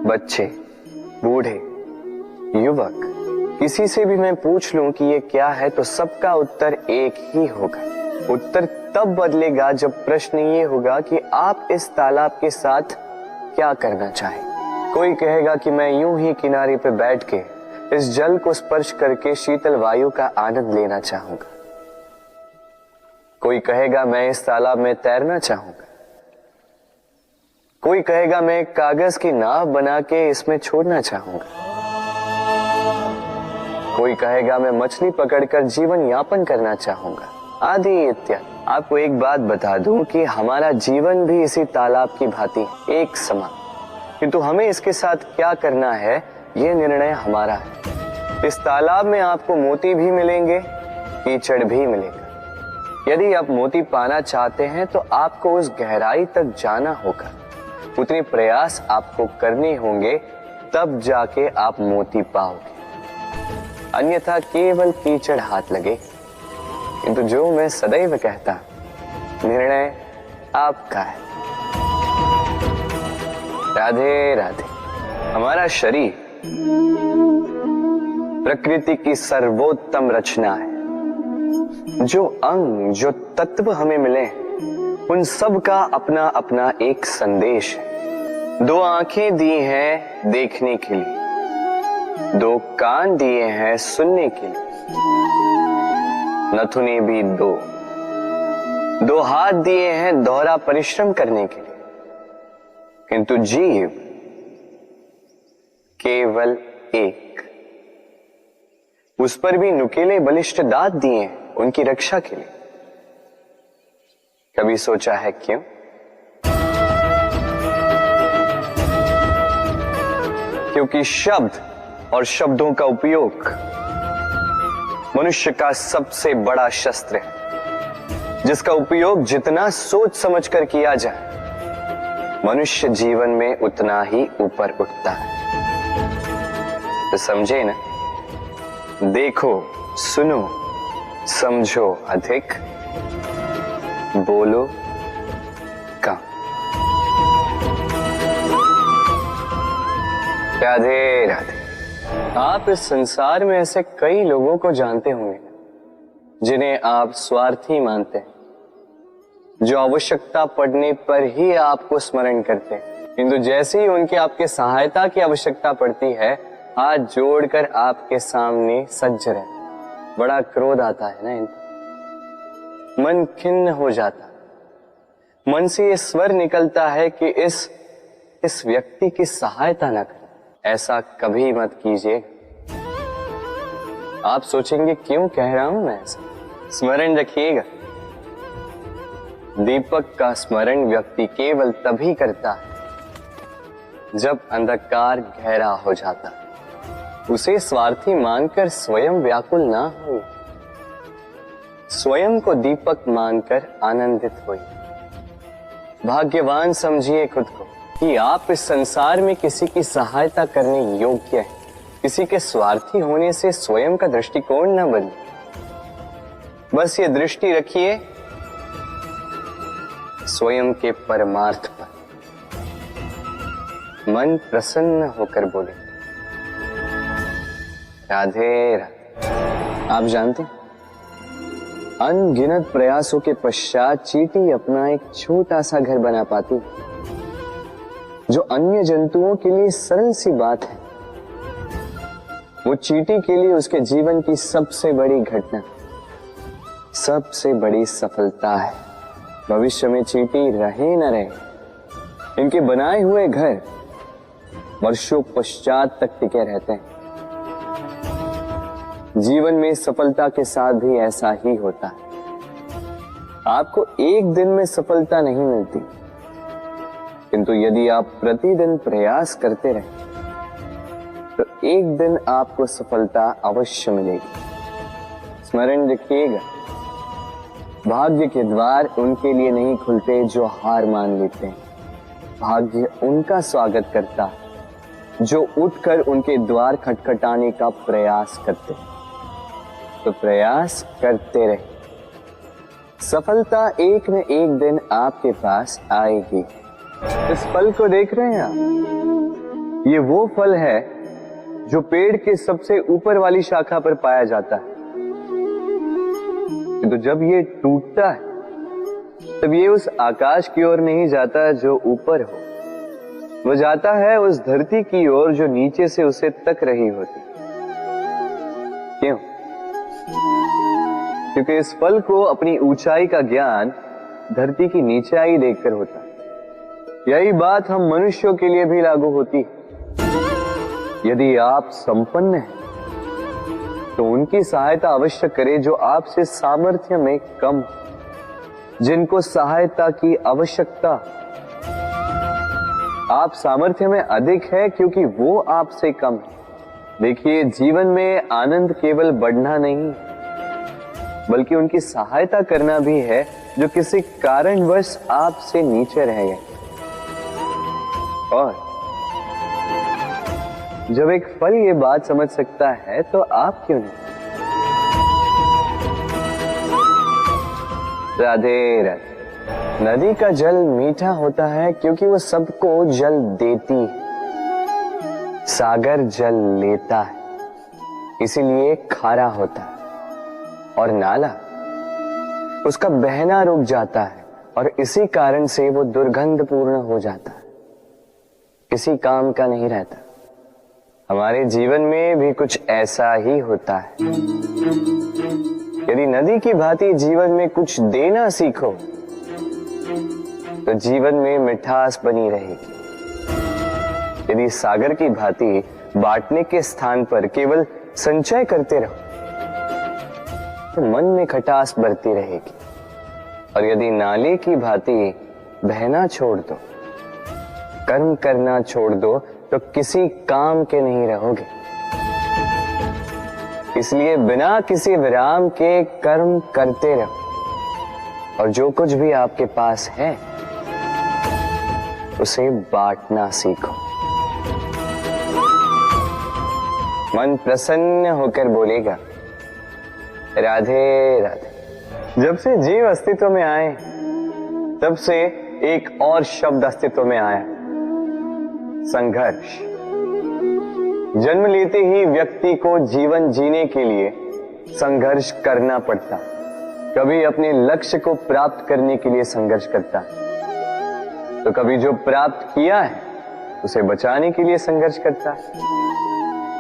बच्चे, बूढ़े, युवक, किसी से भी मैं पूछ लूं कि ये क्या है तो सबका उत्तर एक ही होगा। उत्तर तब बदलेगा जब प्रश्न ये होगा कि आप इस तालाब के साथ क्या करना चाहें। कोई कहेगा कि मैं यूं ही किनारे पे बैठ के इस जल को स्पर्श करके शीतल वायु का आनंद लेना चाहूंगा। कोई कहेगा मैं इस तालाब में तैरना चाहूंगा। कोई कहेगा मैं एक कागज की नाव बना के इसमें छोड़ना चाहूंगा। कोई कहेगा मैं मछली पकड़कर जीवन यापन करना चाहूंगा, आदि इत्यादि। आपको एक बात बता दूं कि हमारा जीवन भी इसी तालाब की भांति एक समान, किंतु हमें इसके साथ क्या करना है यह निर्णय हमारा है। इस तालाब में आपको मोती भी मिलेंगे, कीचड़ भी मिलेगा। यदि आप मोती पाना चाहते हैं तो आपको उस गहराई तक जाना होगा, उतने प्रयास आपको करने होंगे, तब जाके आप मोती पाओगे। अन्यथा केवल कीचड़ हाथ लगे। किंतु जो मैं सदैव कहता, निर्णय आपका है। राधे राधे। हमारा शरीर प्रकृति की सर्वोत्तम रचना है। जो अंग, जो तत्व हमें मिले, उन सब का अपना अपना एक संदेश है। दो आंखें दी हैं देखने के लिए, दो कान दिए हैं सुनने के लिए, नथुने भी दो हाथ दिए हैं दोहरा परिश्रम करने के लिए, किंतु जीव केवल एक। उस पर भी नुकीले बलिष्ठ दांत दिए हैं उनकी रक्षा के लिए। कभी सोचा है क्यों? क्योंकि शब्द और शब्दों का उपयोग मनुष्य का सबसे बड़ा शस्त्र है, जिसका उपयोग जितना सोच समझकर किया जाए मनुष्य जीवन में उतना ही ऊपर उठता है। तो समझे ना? देखो, सुनो, समझो अधिक, बोलो कम। राधे राधे। आप इस संसार में ऐसे कई लोगों को जानते होंगे जिन्हें आप स्वार्थी मानते हैं, जो आवश्यकता पड़ने पर ही आपको स्मरण करते हैं, किंतु जैसे ही उनकी आपके सहायता की आवश्यकता पड़ती है हाथ जोड़कर आपके सामने सज्ज रहे। बड़ा क्रोध आता है ना इनको, मन खिन्न हो जाता, मन से ये स्वर निकलता है कि इस व्यक्ति की सहायता न करें। ऐसा कभी मत कीजिए। आप सोचेंगे क्यों कह रहा हूं मैं ऐसा? स्मरण रखिएगा, दीपक का स्मरण व्यक्ति केवल तभी करता है जब अंधकार गहरा हो जाता है। उसे स्वार्थी मानकर स्वयं व्याकुल ना हो, स्वयं को दीपक मानकर आनंदित होइए। भाग्यवान समझिए खुद को कि आप इस संसार में किसी की सहायता करने योग्य हैं। किसी के स्वार्थी होने से स्वयं का दृष्टिकोण न बदले। बस ये दृष्टि रखिए स्वयं के परमार्थ पर। मन प्रसन्न होकर बोले राधे राधे। आप जानते हैं, अनगिनत प्रयासों के पश्चात चींटी अपना एक छोटा सा घर बना पाती, जो अन्य जंतुओं के लिए सरल सी बात है। वो चींटी के लिए उसके जीवन की सबसे बड़ी घटना, सबसे बड़ी सफलता है। भविष्य में चींटी रहे न रहे, इनके बनाए हुए घर वर्षों पश्चात तक टिके रहते हैं। जीवन में सफलता के साथ भी ऐसा ही होता है। आपको एक दिन में सफलता नहीं मिलती, किंतु यदि आप प्रतिदिन प्रयास करते रहे तो एक दिन आपको सफलता अवश्य मिलेगी। स्मरण रखिएगा, भाग्य के द्वार उनके लिए नहीं खुलते जो हार मान लेते हैं। भाग्य उनका स्वागत करता है जो उठकर उनके द्वार खटखटाने का प्रयास करते हैं। तो प्रयास करते रहे, सफलता एक न एक दिन आपके पास आएगी। इस फल को देख रहे हैं आप? ये वो फल है जो पेड़ के सबसे ऊपर वाली शाखा पर पाया जाता है। तो जब ये टूटता है तब ये उस आकाश की ओर नहीं जाता जो ऊपर हो, वो जाता है उस धरती की ओर जो नीचे से उसे तक रही होती। क्यों? क्योंकि इस फल को अपनी ऊंचाई का ज्ञान धरती की नीचाई देखकर होता है। यही बात हम मनुष्यों के लिए भी लागू होती है। यदि आप संपन्न हैं तो उनकी सहायता अवश्य करें जो आपसे सामर्थ्य में कम, जिनको सहायता की आवश्यकता। आप सामर्थ्य में अधिक है क्योंकि वो आपसे कम है। देखिए, जीवन में आनंद केवल बढ़ना नहीं बल्कि उनकी सहायता करना भी है जो किसी कारणवश आपसे नीचे रह गए। और जब एक फल ये बात समझ सकता है तो आप क्यों नहीं? राधे राधे। नदी का जल मीठा होता है क्योंकि वो सबको जल देती है। सागर जल लेता है इसीलिए खारा होता है। और नाला उसका बहना रुक जाता है और इसी कारण से वो दुर्गंधपूर्ण हो जाता है, किसी काम का नहीं रहता। हमारे जीवन में भी कुछ ऐसा ही होता है। यदि नदी की भांति जीवन में कुछ देना सीखो तो जीवन में मिठास बनी रहेगी। यदि सागर की भांति बांटने के स्थान पर केवल संचय करते रहो तो मन में खटास बढ़ती रहेगी, और यदि नाले की भांति बहना छोड़ दो, कर्म करना छोड़ दो, तो किसी काम के नहीं रहोगे। इसलिए बिना किसी विराम के कर्म करते रहो, और जो कुछ भी आपके पास है उसे बांटना सीखो। मन प्रसन्न होकर बोलेगा, राधे राधे। जब से जीव अस्तित्व में आए तब से एक और शब्द अस्तित्व में आया, संघर्ष। जन्म लेते ही व्यक्ति को जीवन जीने के लिए संघर्ष करना पड़ता। कभी अपने लक्ष्य को प्राप्त करने के लिए संघर्ष करता, तो कभी जो प्राप्त किया है उसे बचाने के लिए संघर्ष करता है।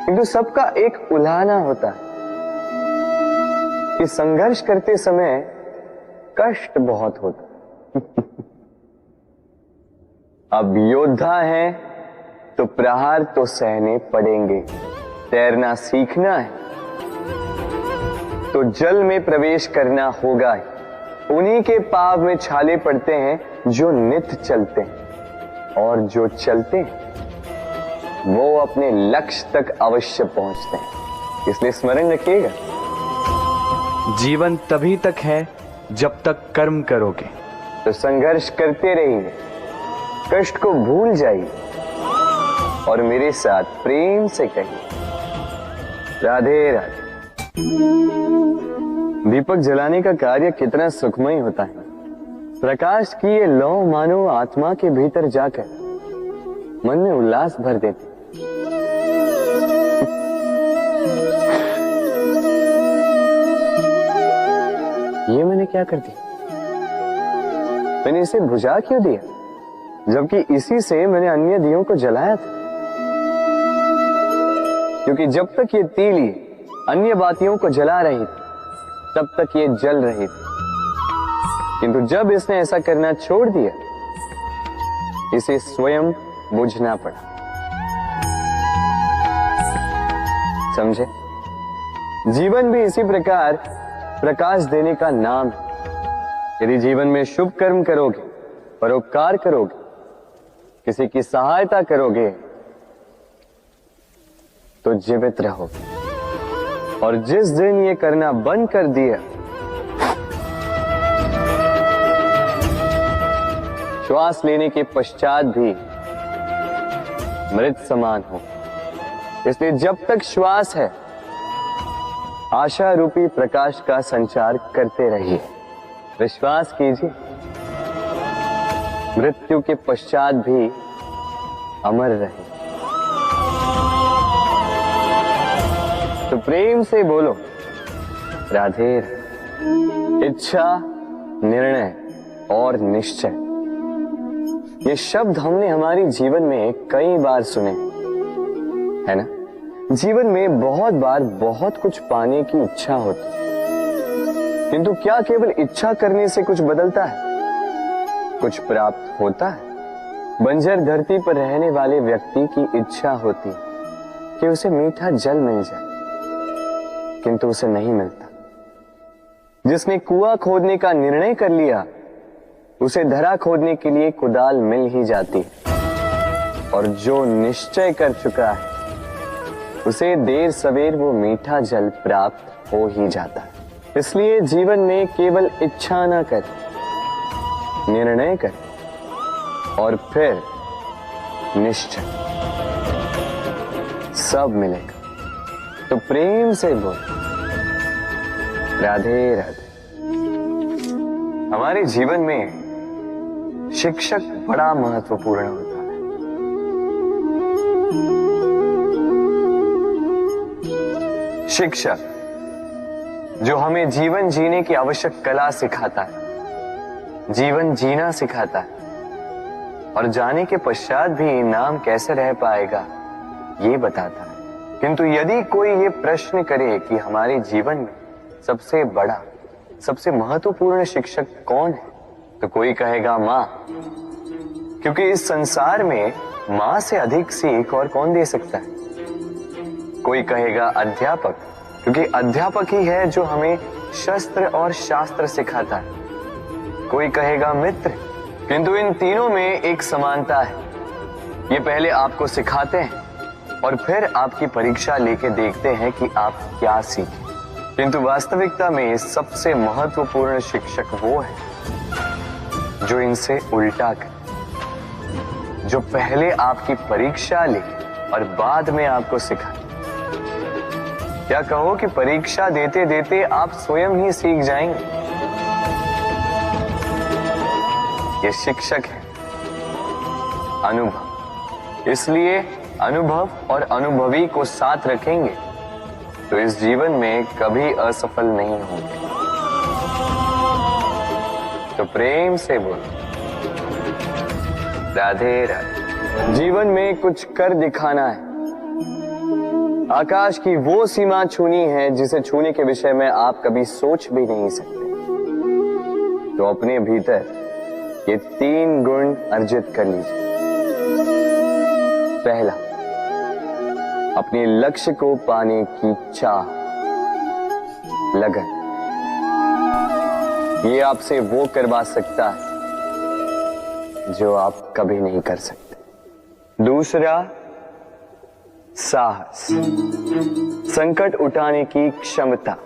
किंतु सबका एक उलाहना होता है कि संघर्ष करते समय कष्ट बहुत होता। अब योद्धा है तो प्रहार तो सहने पड़ेंगे। तैरना सीखना है तो जल में प्रवेश करना होगा। उन्हीं के पाव में छाले पड़ते हैं जो नित्य चलते हैं, और जो चलते हैं वो अपने लक्ष्य तक अवश्य पहुंचते हैं। इसलिए स्मरण रखिएगा, जीवन तभी तक है जब तक कर्म करोगे। तो संघर्ष करते रहिए, कष्ट को भूल जाइए और मेरे साथ प्रेम से कहिए, राधे राधे। दीपक जलाने का कार्य कितना सुखमय होता है। प्रकाश की ये लौ मानो आत्मा के भीतर जाकर मन में उल्लास भर देते। ये मैंने क्या कर दिया? मैंने इसे बुझा क्यों दिया, जबकि इसी से मैंने अन्य दियों को जलाया था। क्योंकि जब तक ये तीली अन्य बातियों को जला रही थी तब तक ये जल रही थी, किंतु जब इसने ऐसा करना छोड़ दिया इसे स्वयं बुझना पड़ा। समझे? जीवन भी इसी प्रकार प्रकाश देने का नाम है। यदि जीवन में शुभ कर्म करोगे, परोपकार करोगे, किसी की सहायता करोगे तो जीवित रहोगे। और जिस दिन ये करना बंद कर दिया, श्वास लेने के पश्चात भी मृत समान हो। इसलिए जब तक श्वास है आशा रूपी प्रकाश का संचार करते रहिए। विश्वास कीजिए, मृत्यु के पश्चात भी अमर रहे। तो प्रेम से बोलो, राधे। इच्छा, निर्णय और निश्चय, ये शब्द हमने हमारे जीवन में कई बार सुने, है ना? जीवन में बहुत बार बहुत कुछ पाने की इच्छा होती, किंतु क्या केवल इच्छा करने से कुछ बदलता है? कुछ प्राप्त होता है? बंजर धरती पर रहने वाले व्यक्ति की इच्छा होती कि उसे मीठा जल मिल जाए, किंतु उसे नहीं मिलता। जिसने कुआं खोदने का निर्णय कर लिया उसे धरा खोदने के लिए कुदाल मिल ही जाती है, और जो निश्चय कर चुका है उसे देर सवेर वो मीठा जल प्राप्त हो ही जाता है। इसलिए जीवन में केवल इच्छा ना कर, निर्णय कर और फिर निश्चय, सब मिलेगा। तो प्रेम से बोल, राधे राधे। हमारे जीवन में शिक्षक बड़ा महत्वपूर्ण होता है। शिक्षक जो हमें जीवन जीने की आवश्यक कला सिखाता है, जीवन जीना सिखाता है, और जाने के पश्चात भी इनाम कैसे रह पाएगा ये बताता है। किंतु यदि कोई ये प्रश्न करे कि हमारे जीवन में सबसे बड़ा, सबसे महत्वपूर्ण शिक्षक कौन है, तो कोई कहेगा मां, क्योंकि इस संसार में मां से अधिक सीख और कौन दे सकता है? कोई कहेगा अध्यापक, क्योंकि अध्यापक ही है जो हमें शस्त्र और शास्त्र सिखाता है। कोई कहेगा मित्र, किंतु इन तीनों में एक समानता है। ये पहले आपको सिखाते हैं और फिर आपकी परीक्षा लेके देखते हैं कि आप क्या सीखे। किंतु वास्तविकता में सबसे महत्वपूर्ण शिक्षक वो है जो इनसे उल्टा करे, जो पहले आपकी परीक्षा ले और बाद में आपको सिखाए। क्या कहो कि परीक्षा देते देते आप स्वयं ही सीख जाएंगे। ये शिक्षक है अनुभव। इसलिए अनुभव और अनुभवी को साथ रखेंगे तो इस जीवन में कभी असफल नहीं होंगे। तो प्रेम से बोलो राधे राधे। जीवन में कुछ कर दिखाना है। आकाश की वो सीमा छूनी है जिसे छूने के विषय में आप कभी सोच भी नहीं सकते। तो अपने भीतर ये 3 गुण अर्जित कर लीजिए। पहला, अपने लक्ष्य को पाने की चाह, लगन। ये आपसे वो करवा सकता है जो आप कभी नहीं कर सकते। दूसरा, साहस, संकट उठाने की क्षमता।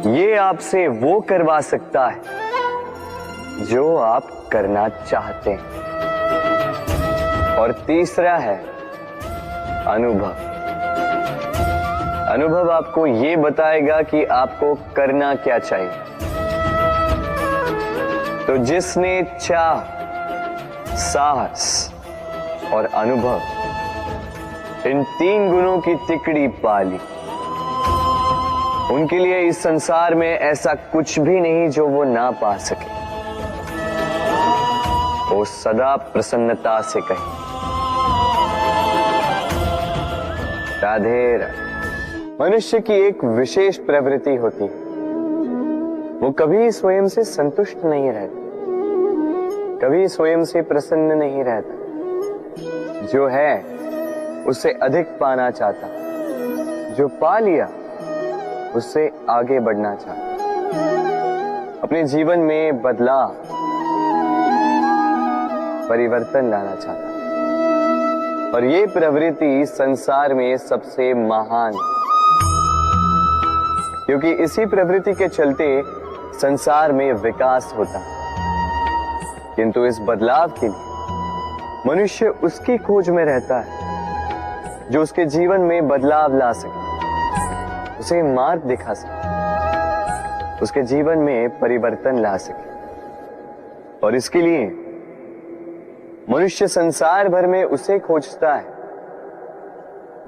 ये आपसे वो करवा सकता है जो आप करना चाहते हैं। और तीसरा है अनुभव। अनुभव आपको ये बताएगा कि आपको करना क्या चाहिए। तो जिसने चाह, साहस और अनुभव, इन 3 गुणों की तिकड़ी पा ली, उनके लिए इस संसार में ऐसा कुछ भी नहीं जो वो ना पा सके। वो सदा प्रसन्नता से कहे राधे राधे। मनुष्य की एक विशेष प्रवृत्ति होती है, वो कभी स्वयं से संतुष्ट नहीं रहता, कभी स्वयं से प्रसन्न नहीं रहता। जो है उससे अधिक पाना चाहता, जो पा लिया उससे आगे बढ़ना चाहता, अपने जीवन में बदलाव, परिवर्तन लाना चाहता। और ये प्रवृत्ति संसार में सबसे महान, क्योंकि इसी प्रवृत्ति के चलते संसार में विकास होता है। किंतु इस बदलाव के लिए मनुष्य उसकी खोज में रहता है जो उसके जीवन में बदलाव ला सके, उसे मार्ग दिखा सके, उसके जीवन में परिवर्तन ला सके। और इसके लिए मनुष्य संसार भर में उसे खोजता है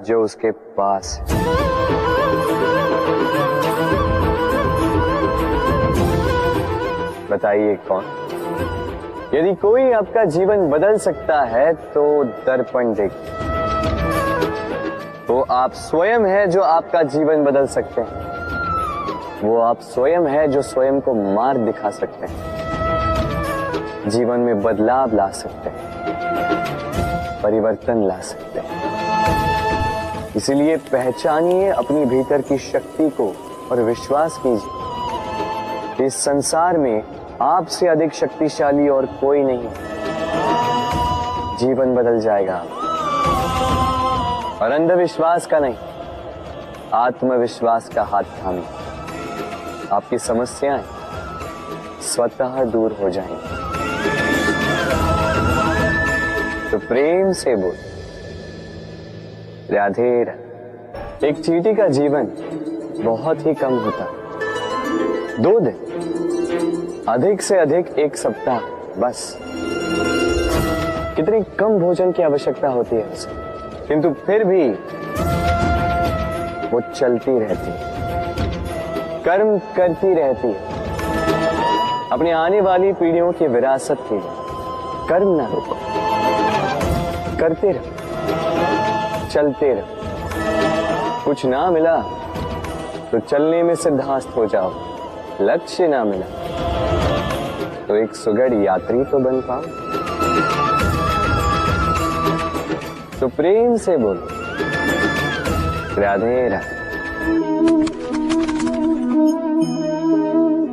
जो उसके पास है। बताइए कौन? यदि कोई आपका जीवन बदल सकता है तो दर्पण देखिए। वो आप स्वयं है जो आपका जीवन बदल सकते हैं। वो आप स्वयं है जो स्वयं को मार्ग दिखा सकते हैं, जीवन में बदलाव ला सकते हैं, परिवर्तन ला सकते हैं। इसलिए पहचानिए अपनी भीतर की शक्ति को और विश्वास कीजिए इस संसार में आपसे अधिक शक्तिशाली और कोई नहीं। जीवन बदल जाएगा और अंधविश्वास का नहीं, आत्मविश्वास का हाथ थामिए। आपकी समस्याएं स्वतः दूर हो जाएंगी। तो प्रेम से बोल राधे राधे। एक चींटी का जीवन बहुत ही कम होता है, 2 दिन, अधिक से अधिक 1 सप्ताह, बस। कितनी कम भोजन की आवश्यकता होती है उसे, किंतु फिर भी वो चलती रहती है, कर्म करती रहती है, अपने आने वाली पीढ़ियों की विरासत के लिए। कर्म ना रोको, करते रहो, चलते रहो। कुछ ना मिला तो चलने में सिद्धांत हो जाओ, लक्ष्य ना मिला तो एक सुगढ़ यात्री तो बन पाओ। तो प्रेम से बोलो राधे राधे।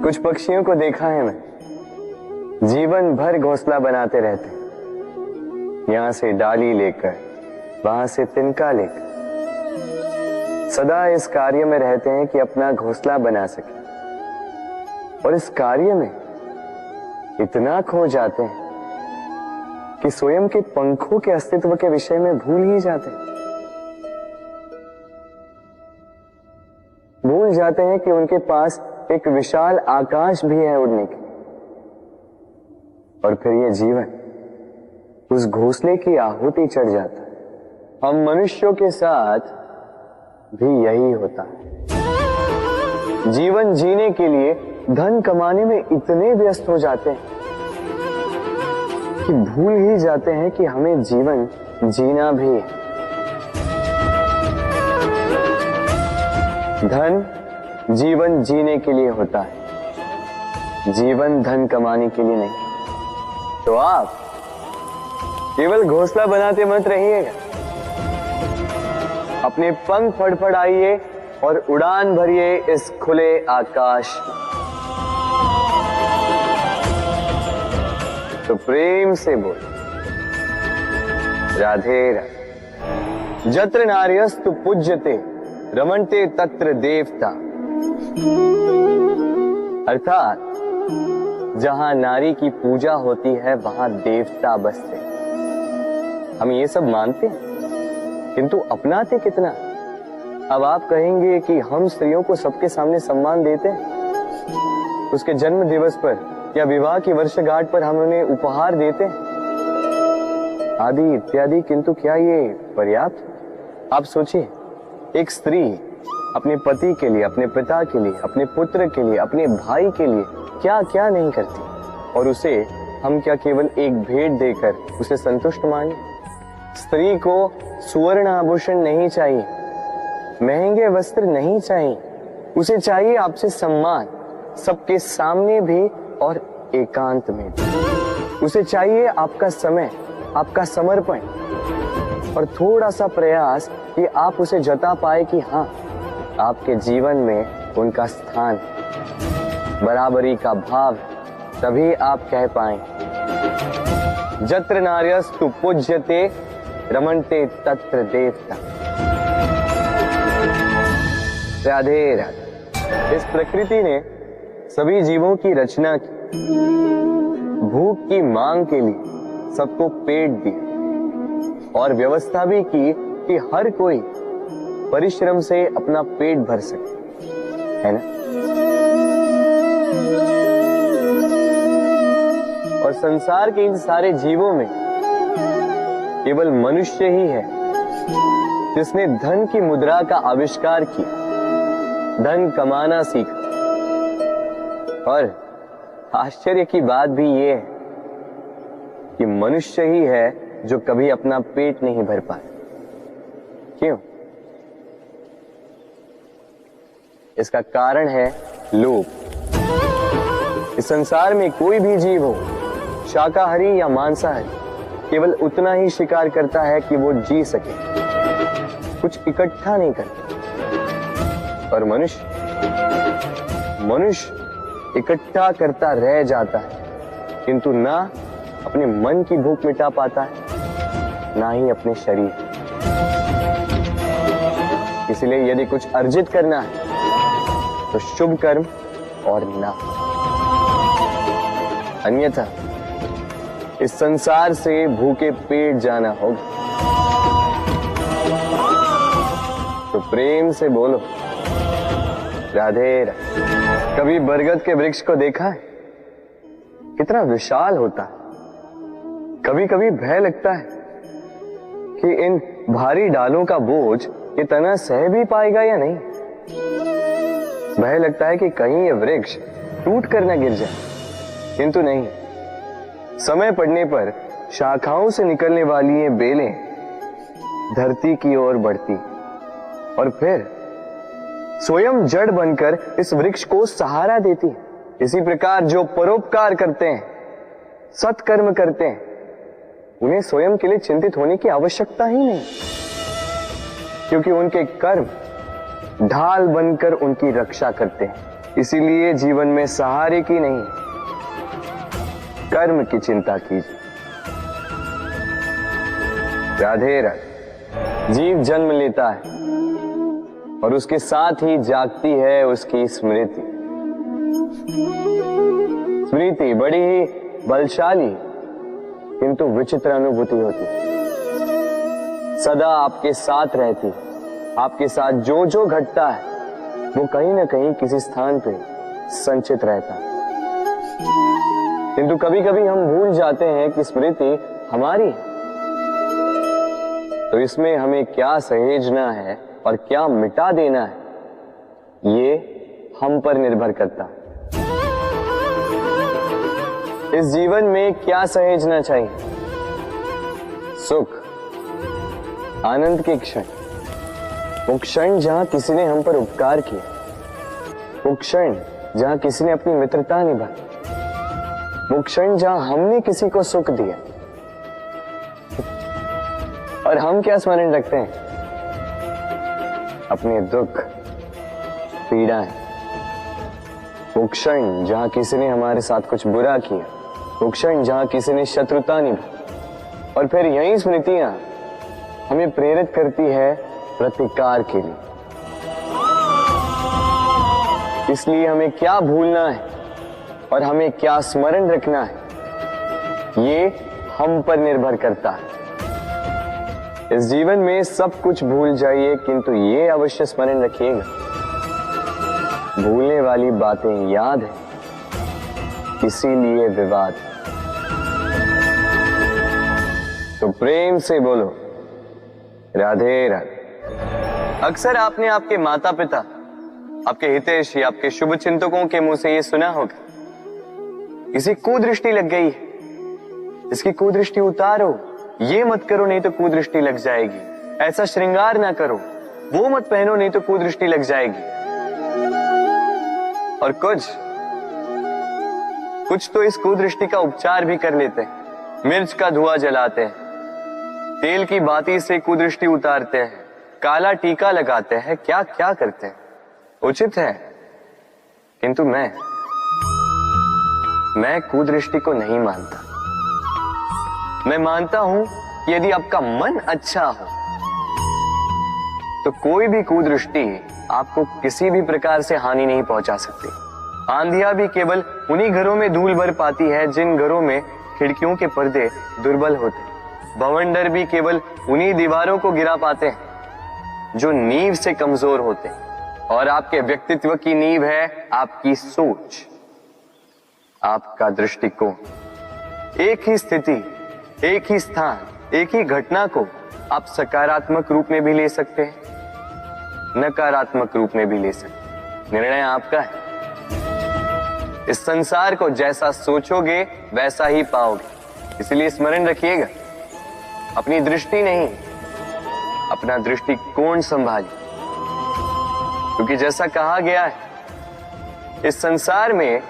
कुछ पक्षियों को देखा है मैं, जीवन भर घोंसला बनाते रहते, यहां से डाली लेकर वहां से तिनका लेकर, सदा इस कार्य में रहते हैं कि अपना घोंसला बना सके, और इस कार्य में इतना खो जाते हैं कि स्वयं के पंखों के अस्तित्व के विषय में भूल ही जाते हैं। भूल जाते हैं कि उनके पास एक विशाल आकाश भी है उड़ने की, और फिर ये जीवन उस घोंसले की आहुति चढ़ जाता है। हम मनुष्यों के साथ भी यही होता है। जीवन जीने के लिए धन कमाने में इतने व्यस्त हो जाते हैं कि भूल ही जाते हैं कि हमें जीवन जीना भी है। धन जीवन जीने के लिए होता है, जीवन धन कमाने के लिए नहीं। तो आप केवल घोंसला बनाते मत रहिएगा, अपने पंख फड़फड़ाइए और उड़ान भरिए इस खुले आकाश। तो प्रेम से बोल राधे राधे। जत्र नार्यस्तु पूज्यते रमन्ते तत्र देवता। अर्थात जहां नारी की पूजा होती है वहां देवता बसते। हम ये सब मानते हैं किंतु अपनाते कितना? अब आप कहेंगे कि हम स्त्रियों को सबके सामने सम्मान देते हैं, उसके जन्म दिवस पर या विवाह की वर्षगांठ पर हम उन्हें उपहार देते हैं आदि इत्यादि, किंतु क्या ये पर्याप्त? आप सोचिए, एक स्त्री अपने पति के लिए, अपने पिता के लिए, अपने पुत्र के लिए, अपने भाई के लिए क्या क्या नहीं करती, और उसे हम क्या केवल एक भेंट देकर उसे संतुष्ट माने? स्त्री को सुवर्ण आभूषण नहीं चाहिए, महंगे वस्त्र नहीं चाहिए, उसे चाहिए आपसे सम्मान, सबके सामने भी और एकांत में भी। उसे चाहिए आपका समय, आपका समर्पण और थोड़ा सा प्रयास कि आप उसे जता पाए कि हाँ, आपके जीवन में उनका स्थान, बराबरी का भाव, तभी आप कह पाए जत्र नार्यस्तु पूज्यते रमन्ते तत्र देवता। राधे राधे। इस प्रकृति ने सभी जीवों की रचना की, भूख की मांग के लिए सबको पेट दिया और व्यवस्था भी की कि हर कोई परिश्रम से अपना पेट भर सके, है ना? और संसार के इन सारे जीवों में केवल मनुष्य ही है जिसने धन की मुद्रा का आविष्कार किया, धन कमाना सीखा। और आश्चर्य की बात भी ये है कि मनुष्य ही है जो कभी अपना पेट नहीं भर पाया। क्यों? इसका कारण है लोभ। इस संसार में कोई भी जीव हो, शाकाहारी या मांसाहारी, केवल उतना ही शिकार करता है कि वो जी सके, कुछ इकट्ठा नहीं करता। और मनुष्य इकट्ठा करता रह जाता है, किंतु ना अपने मन की भूख मिटा पाता है, ना ही अपने शरीर। इसलिए यदि कुछ अर्जित करना है तो शुभ कर्म और ना, अन्यथा इस संसार से भूखे पेट जाना होगा। तो प्रेम से बोलो राधे राधे। कभी बरगद के वृक्ष को देखा है? कितना विशाल होता है। कभी कभी भय लगता है कि इन भारी डालों का बोझ ये तना सह भी पाएगा या नहीं। भय लगता है कि कहीं ये वृक्ष टूट कर न गिर जाए, किंतु नहीं। समय पड़ने पर शाखाओं से निकलने वाली ये बेलें धरती की ओर बढ़ती और फिर स्वयं जड़ बनकर इस वृक्ष को सहारा देती है। इसी प्रकार जो परोपकार करते हैं, सत्कर्म करते हैं, उन्हें स्वयं के लिए चिंतित होने की आवश्यकता ही नहीं, क्योंकि उनके कर्म ढाल बनकर उनकी रक्षा करते हैं। इसीलिए जीवन में सहारे की नहीं, कर्म की चिंता कीजिए। राधे राधे। जीव जन्म लेता है और उसके साथ ही जागती है उसकी स्मृति। स्मृति बड़ी ही बलशाली किंतु विचित्र अनुभूति होती, सदा आपके साथ रहती। आपके साथ जो जो घटता है वो कहीं ना कहीं किसी स्थान पे संचित रहता है। किंतु कभी कभी हम भूल जाते हैं कि स्मृति हमारी है। तो इसमें हमें क्या सहेजना है और क्या मिटा देना है, ये हम पर निर्भर करता है। इस जीवन में क्या सहेजना चाहिए? सुख, आनंद के क्षण, वो क्षण जहां किसी ने हम पर उपकार किया, वो क्षण जहां किसी ने अपनी मित्रता निभाई, वो क्षण जहां हमने किसी को सुख दिया। और हम क्या स्मरण रखते हैं? अपने दुख, पीड़ाएं। वो क्षण जहां किसी ने हमारे साथ कुछ बुरा किया, वो क्षण जहां किसी ने शत्रुता निभाई। और फिर यही स्मृतियां हमें प्रेरित करती है प्रतिकार के लिए। इसलिए हमें क्या भूलना है और हमें क्या स्मरण रखना है, ये हम पर निर्भर करता है। इस जीवन में सब कुछ भूल जाइए, किंतु ये अवश्य स्मरण रखिएगा, भूलने वाली बातें याद है, इसीलिए विवाद। तो प्रेम से बोलो राधे राधे। अक्सर आपने आपके माता पिता, आपके हितैषी, आपके शुभ चिंतकों के मुंह से ये सुना होगा, इसे कुदृष्टि लग गई है, इसकी कुदृष्टि उतारो, ये मत करो नहीं तो कुदृष्टि लग जाएगी, ऐसा श्रृंगार ना करो, वो मत पहनो नहीं तो कुदृष्टि लग जाएगी। और कुछ तो इस कुदृष्टि का उपचार भी कर लेते हैं, मिर्च का धुआं जलाते हैं, तेल की बाती से कुदृष्टि उतारते हैं, काला टीका लगाते हैं, क्या क्या करते हैं। उचित है, किंतु मैं कुदृष्टि को नहीं मानता। मैं मानता हूं कि यदि आपका मन अच्छा हो तो कोई भी कुदृष्टि आपको किसी भी प्रकार से हानि नहीं पहुंचा सकती। आंधियां भी केवल उन्हीं घरों में धूल भर पाती है जिन घरों में खिड़कियों के पर्दे दुर्बल होते। भवंडर भी केवल उन्हीं दीवारों को गिरा पाते हैं जो नींव से कमजोर होते हैं। और आपके व्यक्तित्व की नींव है आपकी सोच, आपका दृष्टिकोण। एक ही स्थिति, एक ही स्थान, एक ही घटना को आप सकारात्मक रूप में भी ले सकते हैं, नकारात्मक रूप में भी ले सकते हैं। निर्णय आपका है। इस संसार को जैसा सोचोगे वैसा ही पाओगे। इसलिए स्मरण रखिएगा, अपनी दृष्टि नहीं, अपना दृष्टिकोण संभालिए। क्योंकि जैसा कहा गया है, इस संसार में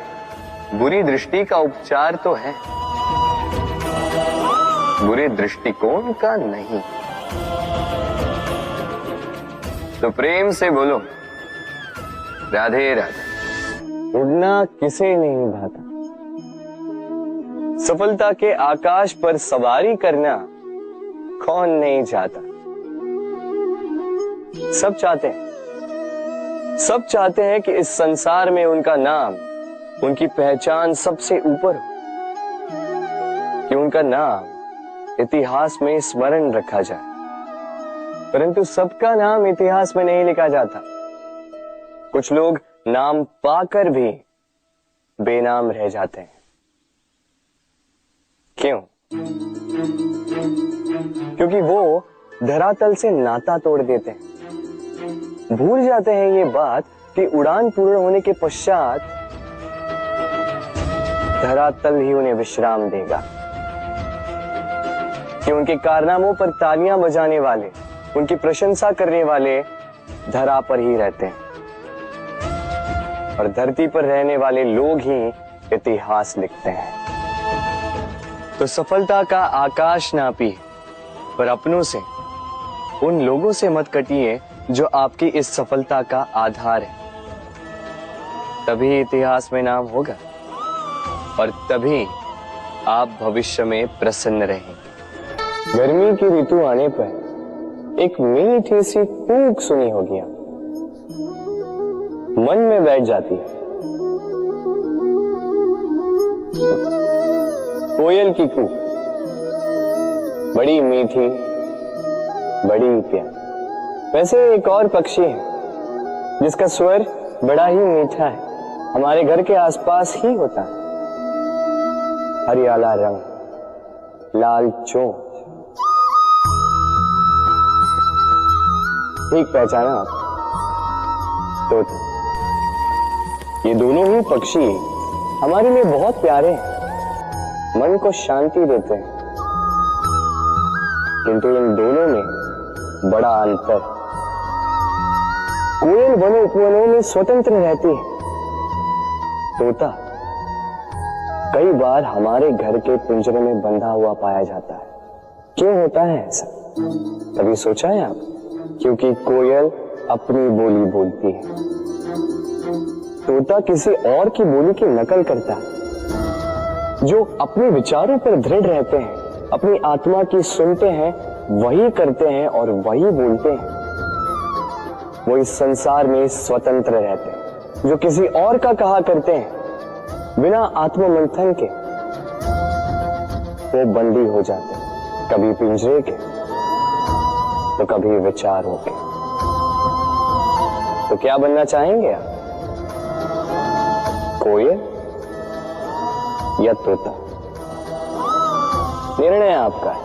बुरी दृष्टि का उपचार तो है, बुरे दृष्टिकोण का नहीं। तो प्रेम से बोलो राधे राधे। उड़ना किसे नहीं भाता, सफलता के आकाश पर सवारी करना कौन नहीं चाहता। सब चाहते हैं कि इस संसार में उनका नाम, उनकी पहचान सबसे ऊपर हो, कि उनका नाम इतिहास में स्मरण रखा जाए। परंतु सबका नाम इतिहास में नहीं लिखा जाता। कुछ लोग नाम पाकर भी बेनाम रह जाते हैं। क्यों? क्योंकि वो धरातल से नाता तोड़ देते हैं। भूल जाते हैं ये बात कि उड़ान पूर्ण होने के पश्चात धरातल ही उन्हें विश्राम देगा, कि उनके कारनामों पर तालियां बजाने वाले, उनकी प्रशंसा करने वाले धरा पर ही रहते हैं और धरती पर रहने वाले लोग ही इतिहास लिखते हैं। तो सफलता का आकाश नापिए, पर अपनों से, उन लोगों से मत कटिए जो आपकी इस सफलता का आधार है। तभी इतिहास में नाम होगा और तभी आप भविष्य में प्रसन्न रहेंगे। गर्मी की ऋतु आने पर एक मीठी सी कूक सुनी होगी, मन में बैठ जाती है। कोयल की कूक, बड़ी मीठी, बड़ी प्यारी। वैसे एक और पक्षी है जिसका स्वर बड़ा ही मीठा है, हमारे घर के आसपास ही होता है। हरियाला रंग, लाल चोंच। ठीक पहचाना आप, तोता। ये दोनों ही पक्षी हमारे लिए बहुत प्यारे हैं, मन को शांति देते हैं, किंतु इन दोनों में बड़ा अंतर। कोयल वनों उपवनों में स्वतंत्र रहती है, तोता कई बार हमारे घर के पिंजरे में बंधा हुआ पाया जाता है। क्यों होता है ऐसा, कभी सोचा है आप? क्योंकि कोयल अपनी बोली बोलती है, तोता किसी और की बोली की नकल करता है। जो अपने विचारों पर दृढ़ रहते हैं, अपनी आत्मा की सुनते हैं, वही करते हैं और वही बोलते हैं। वो इस संसार में स्वतंत्र रहते हैं। जो किसी और का कहा करते हैं बिना आत्ममंथन के, वो बंदी हो जाते हैं, कभी पिंजरे के तो कभी विचारों के। तो क्या बनना चाहेंगे आप, कोयल या तोता? निर्णय आपका है।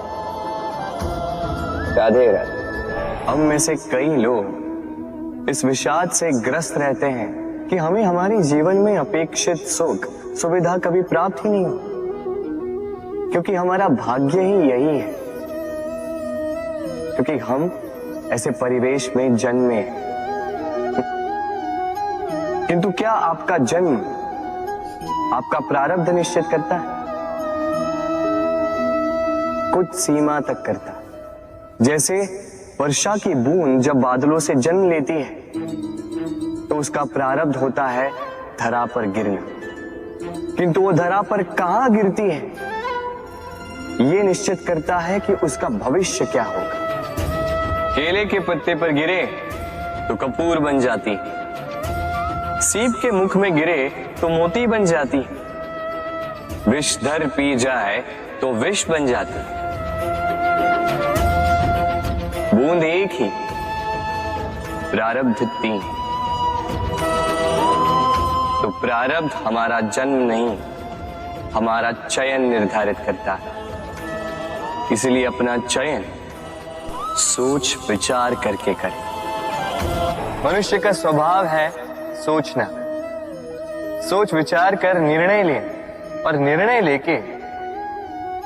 राधे राधे। हम में से कई लोग इस विषाद से ग्रस्त रहते हैं कि हमें हमारे जीवन में अपेक्षित सुख सुविधा कभी प्राप्त ही नहीं हो, क्योंकि हमारा भाग्य ही यही है, क्योंकि हम ऐसे परिवेश में जन्मे हैं। किंतु क्या आपका जन्म आपका प्रारब्ध निश्चित करता है? कुछ सीमा तक करता है। जैसे वर्षा की बूंद जब बादलों से जन्म लेती है तो उसका प्रारब्ध होता है धरा पर गिरना, किंतु वो धरा पर कहां गिरती है ये निश्चित करता है कि उसका भविष्य क्या होगा। केले के पत्ते पर गिरे तो कपूर बन जाती, सीप के मुख में गिरे तो मोती बन जाती, विषधर पी जाए तो विष बन जाती। बूंद एक ही, प्रारब्ध तीन। तो प्रारब्ध हमारा जन्म नहीं, हमारा चयन निर्धारित करता है। इसलिए अपना चयन सोच विचार करके करें। मनुष्य का स्वभाव है सोचना, सोच विचार कर निर्णय लें और निर्णय लेके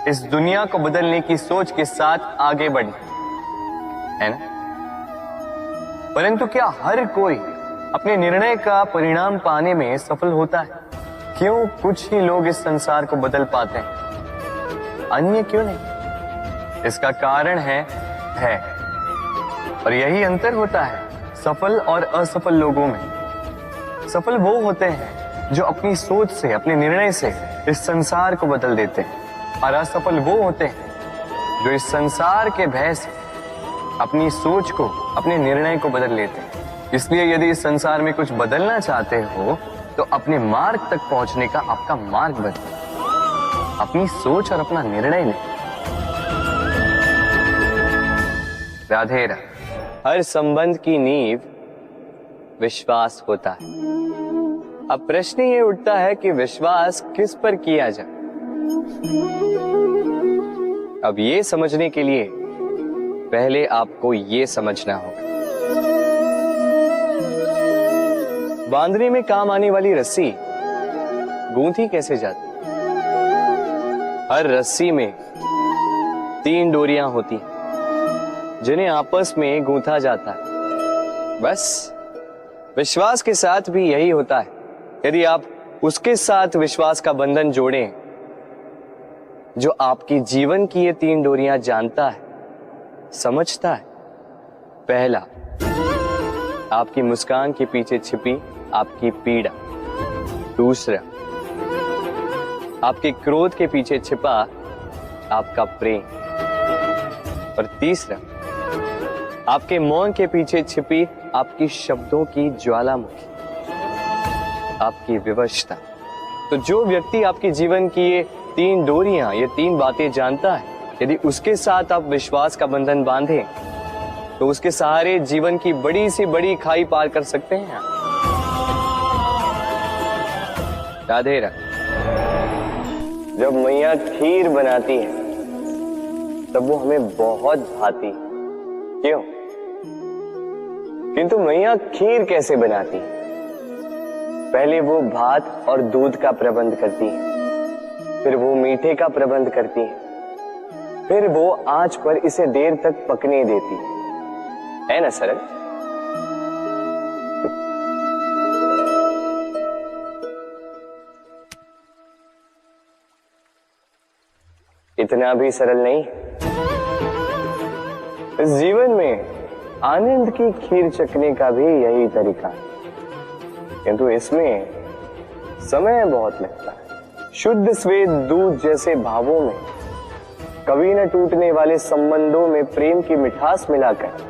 इस दुनिया को बदलने की सोच के साथ आगे बढ़े, है ना? परंतु क्या हर कोई अपने निर्णय का परिणाम पाने में सफल होता है? क्यों कुछ ही लोग इस संसार को बदल पाते हैं, अन्य क्यों नहीं? इसका कारण है भय, और यही अंतर होता है सफल और असफल लोगों में। सफल वो होते हैं जो अपनी सोच से, अपने निर्णय से इस संसार को बदल देते हैं, और असफल वो होते हैं जो इस संसार के भय से अपनी सोच को, अपने निर्णय को बदल लेते हैं। इसलिए यदि इस संसार में कुछ बदलना चाहते हो तो अपने मार्ग तक पहुंचने का आपका मार्ग बदलो, अपनी सोच और अपना निर्णय लें। राधे राधे। हर संबंध की नींव विश्वास होता है। अब प्रश्न ये उठता है कि विश्वास किस पर किया जाए। अब ये समझने के लिए पहले आपको ये समझना होगा, बांधने में काम आने वाली रस्सी गूंथी कैसे जाती? हर रस्सी में 3 डोरियां होती हैं जिन्हें आपस में गूंथा जाता है। बस विश्वास के साथ भी यही होता है। यदि आप उसके साथ विश्वास का बंधन जोड़ें जो आपकी जीवन की ये 3 डोरियां जानता है, समझता है। पहला, आपकी मुस्कान के पीछे छिपी आपकी पीड़ा। दूसरा, आपके क्रोध के पीछे छिपा आपका प्रेम। और तीसरा, आपके मौन के पीछे छिपी आपकी शब्दों की ज्वालामुखी, आपकी विवशता। तो जो व्यक्ति आपके जीवन की ये 3 डोरियां, ये 3 बातें जानता है, यदि उसके साथ आप विश्वास का बंधन बांधे तो उसके सहारे जीवन की बड़ी से बड़ी खाई पार कर सकते हैं। राधे राधे। जब मैया खीर बनाती है तब वो हमें बहुत भाती है। क्यों? किंतु मैया खीर कैसे बनाती है? पहले वो भात और दूध का प्रबंध करती है, फिर वो मीठे का प्रबंध करती है, फिर वो आंच पर इसे देर तक पकने देती है ना सरल? इतना भी सरल नहीं। इस जीवन में आनंद की खीर चखने का भी यही तरीका है, किंतु इसमें समय बहुत लगता है। शुद्ध श्वेत दूध जैसे भावों में, कभी न टूटने वाले संबंधों में प्रेम की मिठास मिलाकर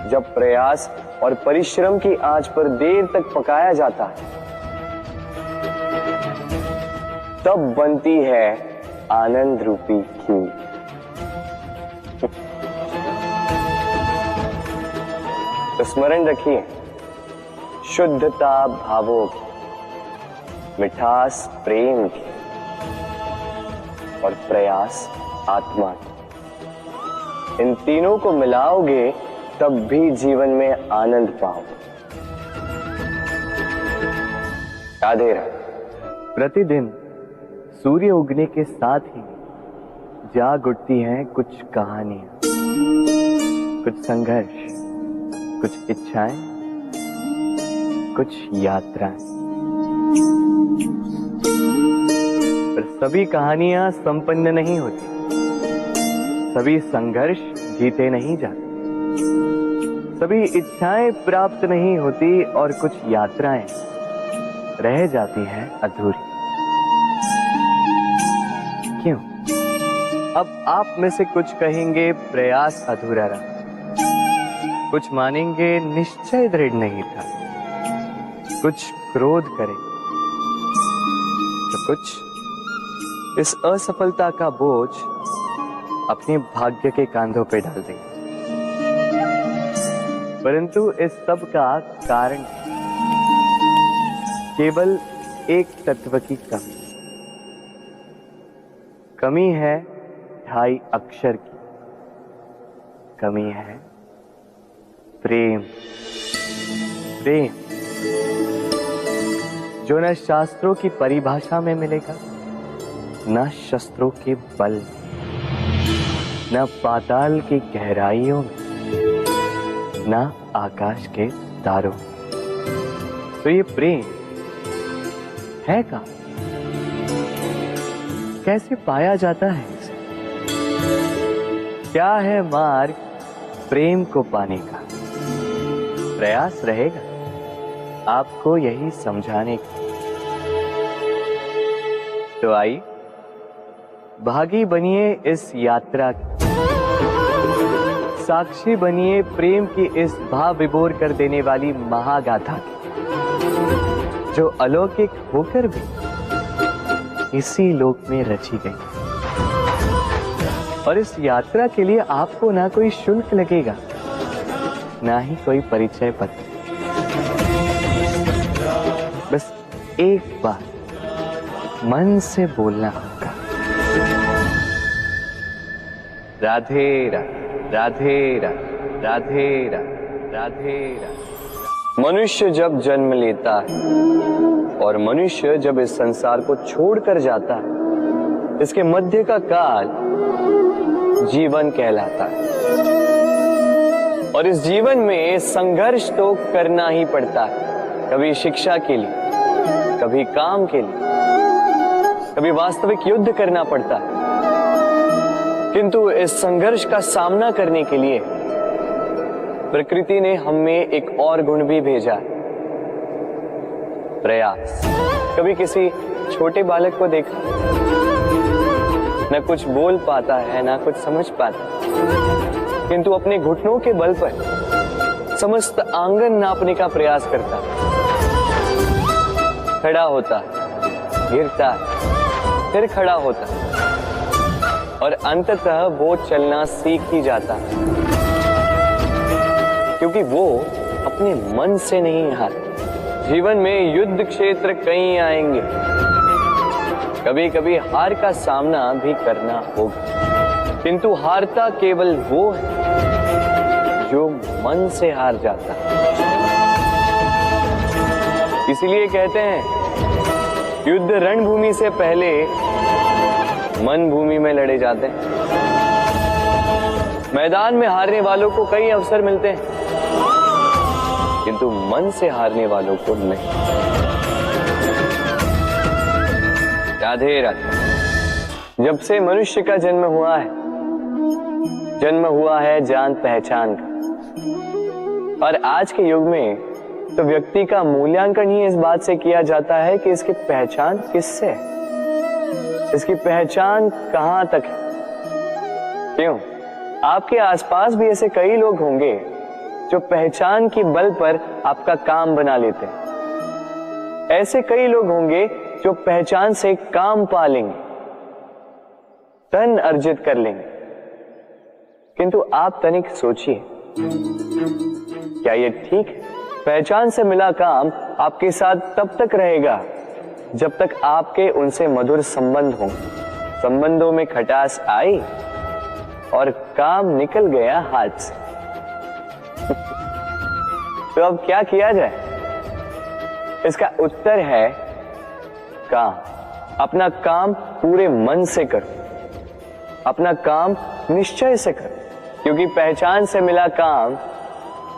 जब प्रयास और परिश्रम की आंच पर देर तक पकाया जाता है, तब बनती है आनंद रूपी खीर। तो स्मरण रखिए, शुद्धता भावों की, मिठास प्रेम की और प्रयास आत्मा की, इन तीनों को मिलाओगे तब भी जीवन में आनंद पाओगे। राधे राधे। प्रतिदिन सूर्य उगने के साथ ही जाग उठती हैं कुछ कहानियां, कुछ संघर्ष, कुछ इच्छाएं, कुछ यात्राएं। पर सभी कहानियां संपन्न नहीं होती, सभी संघर्ष जीते नहीं जाते, सभी इच्छाएं प्राप्त नहीं होती और कुछ यात्राएं रह जाती हैं अधूरी। क्यों? अब आप में से कुछ कहेंगे प्रयास अधूरा रहा, कुछ मानेंगे निश्चय दृढ़ नहीं था, कुछ क्रोध करें, तो कुछ इस असफलता का बोझ अपने भाग्य के कांधों पे डाल देंगे। परंतु इस सब का कारण केवल एक तत्व की कमी है 2.5 अक्षर की। कमी है प्रेम। प्रेम जो न शास्त्रों की परिभाषा में मिलेगा, न शस्त्रों के बल, न पाताल की गहराइयों में, न आकाश के तारों। तो ये प्रेम है का? कैसे पाया जाता है इसे? क्या है मार्ग प्रेम को पाने का? प्रयास रहेगा आपको यही समझाने का। तो आइए भागी बनिए इस यात्रा की, साक्षी बनिए प्रेम की इस भाव विभोर कर देने वाली महागाथा की, जो अलौकिक होकर भी इसी लोक में रची गई। और इस यात्रा के लिए आपको ना कोई शुल्क लगेगा, ना ही कोई परिचय पत्र। बस एक बार मन से बोलना होगा, राधे राधे राधे राधे राधे राधे राधे राधे। मनुष्य जब जन्म लेता है और मनुष्य जब इस संसार को छोड़कर जाता है, इसके मध्य का काल जीवन कहलाता है। और इस जीवन में संघर्ष तो करना ही पड़ता है, कभी शिक्षा के लिए, कभी काम के लिए, कभी वास्तविक युद्ध करना पड़ता है। किंतु इस संघर्ष का सामना करने के लिए प्रकृति ने हम में एक और गुण भी भेजा है, प्रयास। कभी किसी छोटे बालक को देखा, न कुछ बोल पाता है ना कुछ समझ पाता, किंतु अपने घुटनों के बल पर समस्त आंगन नापने का प्रयास करता है। खड़ा होता है, गिरता है, फिर खड़ा होता है और अंततः वो चलना सीख ही जाता है, क्योंकि वो अपने मन से नहीं हारता। जीवन में युद्ध क्षेत्र कई आएंगे, कभी कभी हार का सामना भी करना होगा, किंतु हारता केवल वो है जो मन से हार जाता है। इसलिए कहते हैं युद्ध रणभूमि से पहले मन भूमि में लड़े जाते हैं। मैदान में हारने वालों को कई अवसर मिलते हैं, किंतु मन से हारने वालों को नहीं। राधे राधे। जब से मनुष्य का जन्म हुआ है जान पहचान का। और आज के युग में तो व्यक्ति का मूल्यांकन ही इस बात से किया जाता है कि इसकी पहचान किससे है, इसकी पहचान कहां तक है। क्यों? आपके आसपास भी ऐसे कई लोग होंगे जो पहचान की बल पर आपका काम बना लेते हैं। ऐसे कई लोग होंगे जो पहचान से काम पा लेंगे, धन अर्जित कर लेंगे, किंतु आप तनिक सोचिए, क्या ये ठीक है? पहचान से मिला काम आपके साथ तब तक रहेगा जब तक आपके उनसे मधुर संबंध हों। संबंधों में खटास आई और काम निकल गया हाथ से। तो अब क्या किया जाए? इसका उत्तर है काम। अपना काम पूरे मन से करो, अपना काम निश्चय से करो, क्योंकि पहचान से मिला काम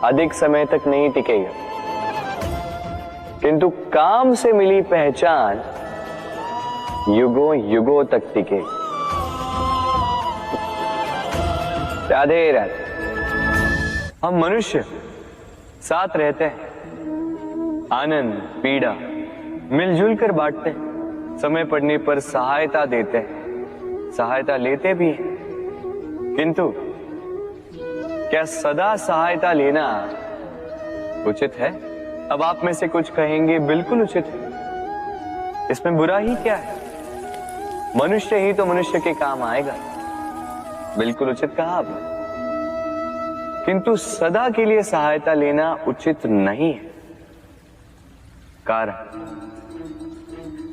अधिक समय तक नहीं टिकेगा, किंतु काम से मिली पहचान युगों युगों तक टिकेगी। राधे राधे। हम मनुष्य साथ रहते हैं, आनंद पीड़ा मिलजुल कर बांटते हैं, समय पड़ने पर सहायता देते हैं, सहायता लेते भी हैं, किंतु क्या सदा सहायता लेना उचित है? अब आप में से कुछ कहेंगे बिल्कुल उचित है, इसमें बुरा ही क्या है? मनुष्य ही तो मनुष्य के काम आएगा। बिल्कुल उचित कहा आपने, किंतु सदा के लिए सहायता लेना उचित नहीं है। कारण,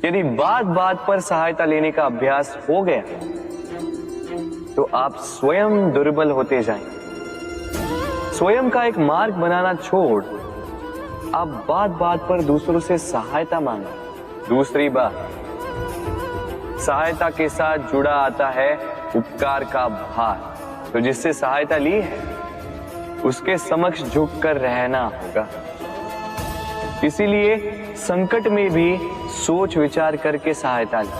यदि बात बात पर सहायता लेने का अभ्यास हो गया तो आप स्वयं दुर्बल होते जाएंगे। स्वयं का एक मार्ग बनाना छोड़ आप बात बात पर दूसरों से सहायता मांगे। दूसरी बात, सहायता के साथ जुड़ा आता है उपकार का भार, तो जिससे सहायता ली है उसके समक्ष झुककर रहना होगा। इसीलिए संकट में भी सोच विचार करके सहायता लें,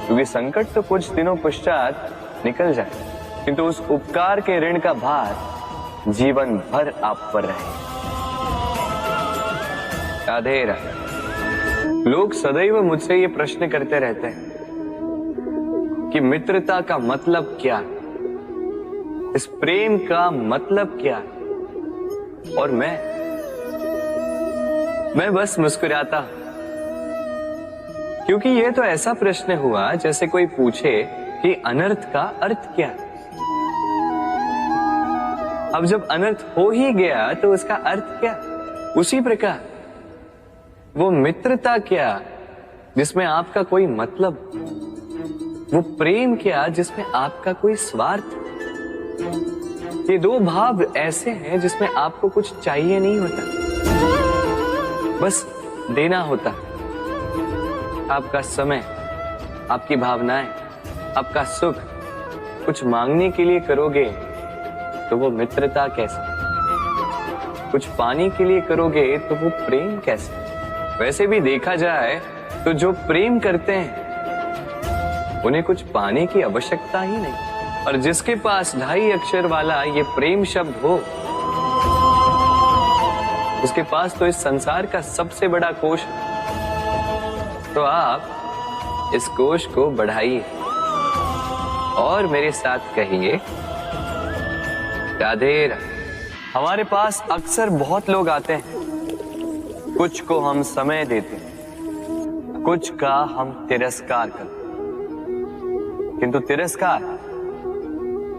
क्योंकि संकट तो कुछ दिनों पश्चात निकल जाए, किंतु उस उपकार के ऋण का भार जीवन भर आप पर रहे। राधे राधे। लोग सदैव मुझसे ये प्रश्न करते रहते हैं कि मित्रता का मतलब क्या है, इस प्रेम का मतलब क्या है, और मैं बस मुस्कुराता हूं, क्योंकि यह तो ऐसा प्रश्न हुआ जैसे कोई पूछे कि अनर्थ का अर्थ क्या है। अब जब अनर्थ हो ही गया तो उसका अर्थ क्या? उसी प्रकार वो मित्रता क्या जिसमें आपका कोई मतलब, वो प्रेम क्या जिसमें आपका कोई स्वार्थ। ये दो भाव ऐसे हैं जिसमें आपको कुछ चाहिए नहीं होता, बस देना होता। आपका समय, आपकी भावनाएं, आपका सुख कुछ मांगने के लिए करोगे तो वो मित्रता कैसे? कुछ पाने के लिए करोगे तो वो प्रेम कैसे? वैसे भी देखा जाए तो जो प्रेम करते हैं उन्हें कुछ पाने की आवश्यकता ही नहीं, और जिसके पास 2.5 अक्षर वाला ये प्रेम शब्द हो, उसके पास तो इस संसार का सबसे बड़ा कोश है। तो आप इस कोश को बढ़ाइए और मेरे साथ कहिए, राधे राधे। हमारे पास अक्सर बहुत लोग आते हैं, कुछ को हम समय देते हैं, कुछ का हम तिरस्कार करते हैं, किंतु तिरस्कार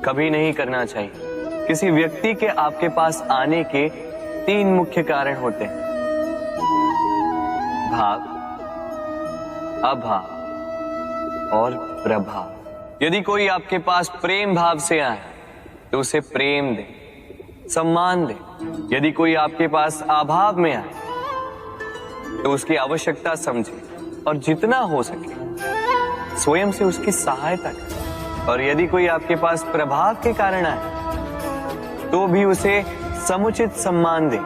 कभी नहीं करना चाहिए। किसी व्यक्ति के आपके पास आने के 3 मुख्य कारण होते हैं: भाव, अभाव और प्रभाव। यदि कोई आपके पास प्रेम भाव से आए तो उसे प्रेम दे, सम्मान दे। यदि कोई आपके पास अभाव में आए तो उसकी आवश्यकता समझे और जितना हो सके स्वयं से उसकी सहायता करें। और यदि कोई आपके पास प्रभाव के कारण आए तो भी उसे समुचित सम्मान दे।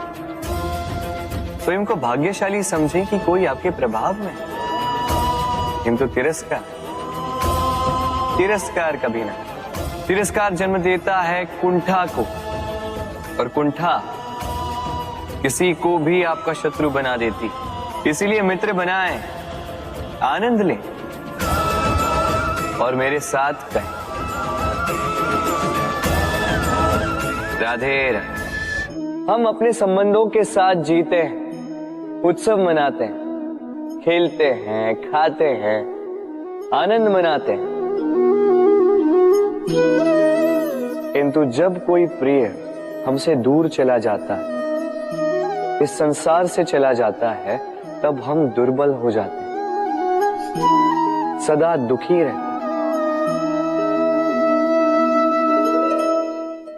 स्वयं को भाग्यशाली समझे कि कोई आपके प्रभाव में है। किंतु तिरस्कार कभी ना। तिरस्कार जन्म देता है कुंठा को, और कुंठा किसी को भी आपका शत्रु बना देती। इसीलिए मित्र बनाएं, आनंद लें और मेरे साथ कहें, राधे राधे। हम अपने संबंधों के साथ जीते हैं, उत्सव मनाते हैं, खेलते हैं, खाते हैं, आनंद मनाते हैं। किंतु जब कोई प्रिय हमसे दूर चला जाता है, इस संसार से चला जाता है, तब हम दुर्बल हो जाते हैं, सदा दुखी रहते हैं।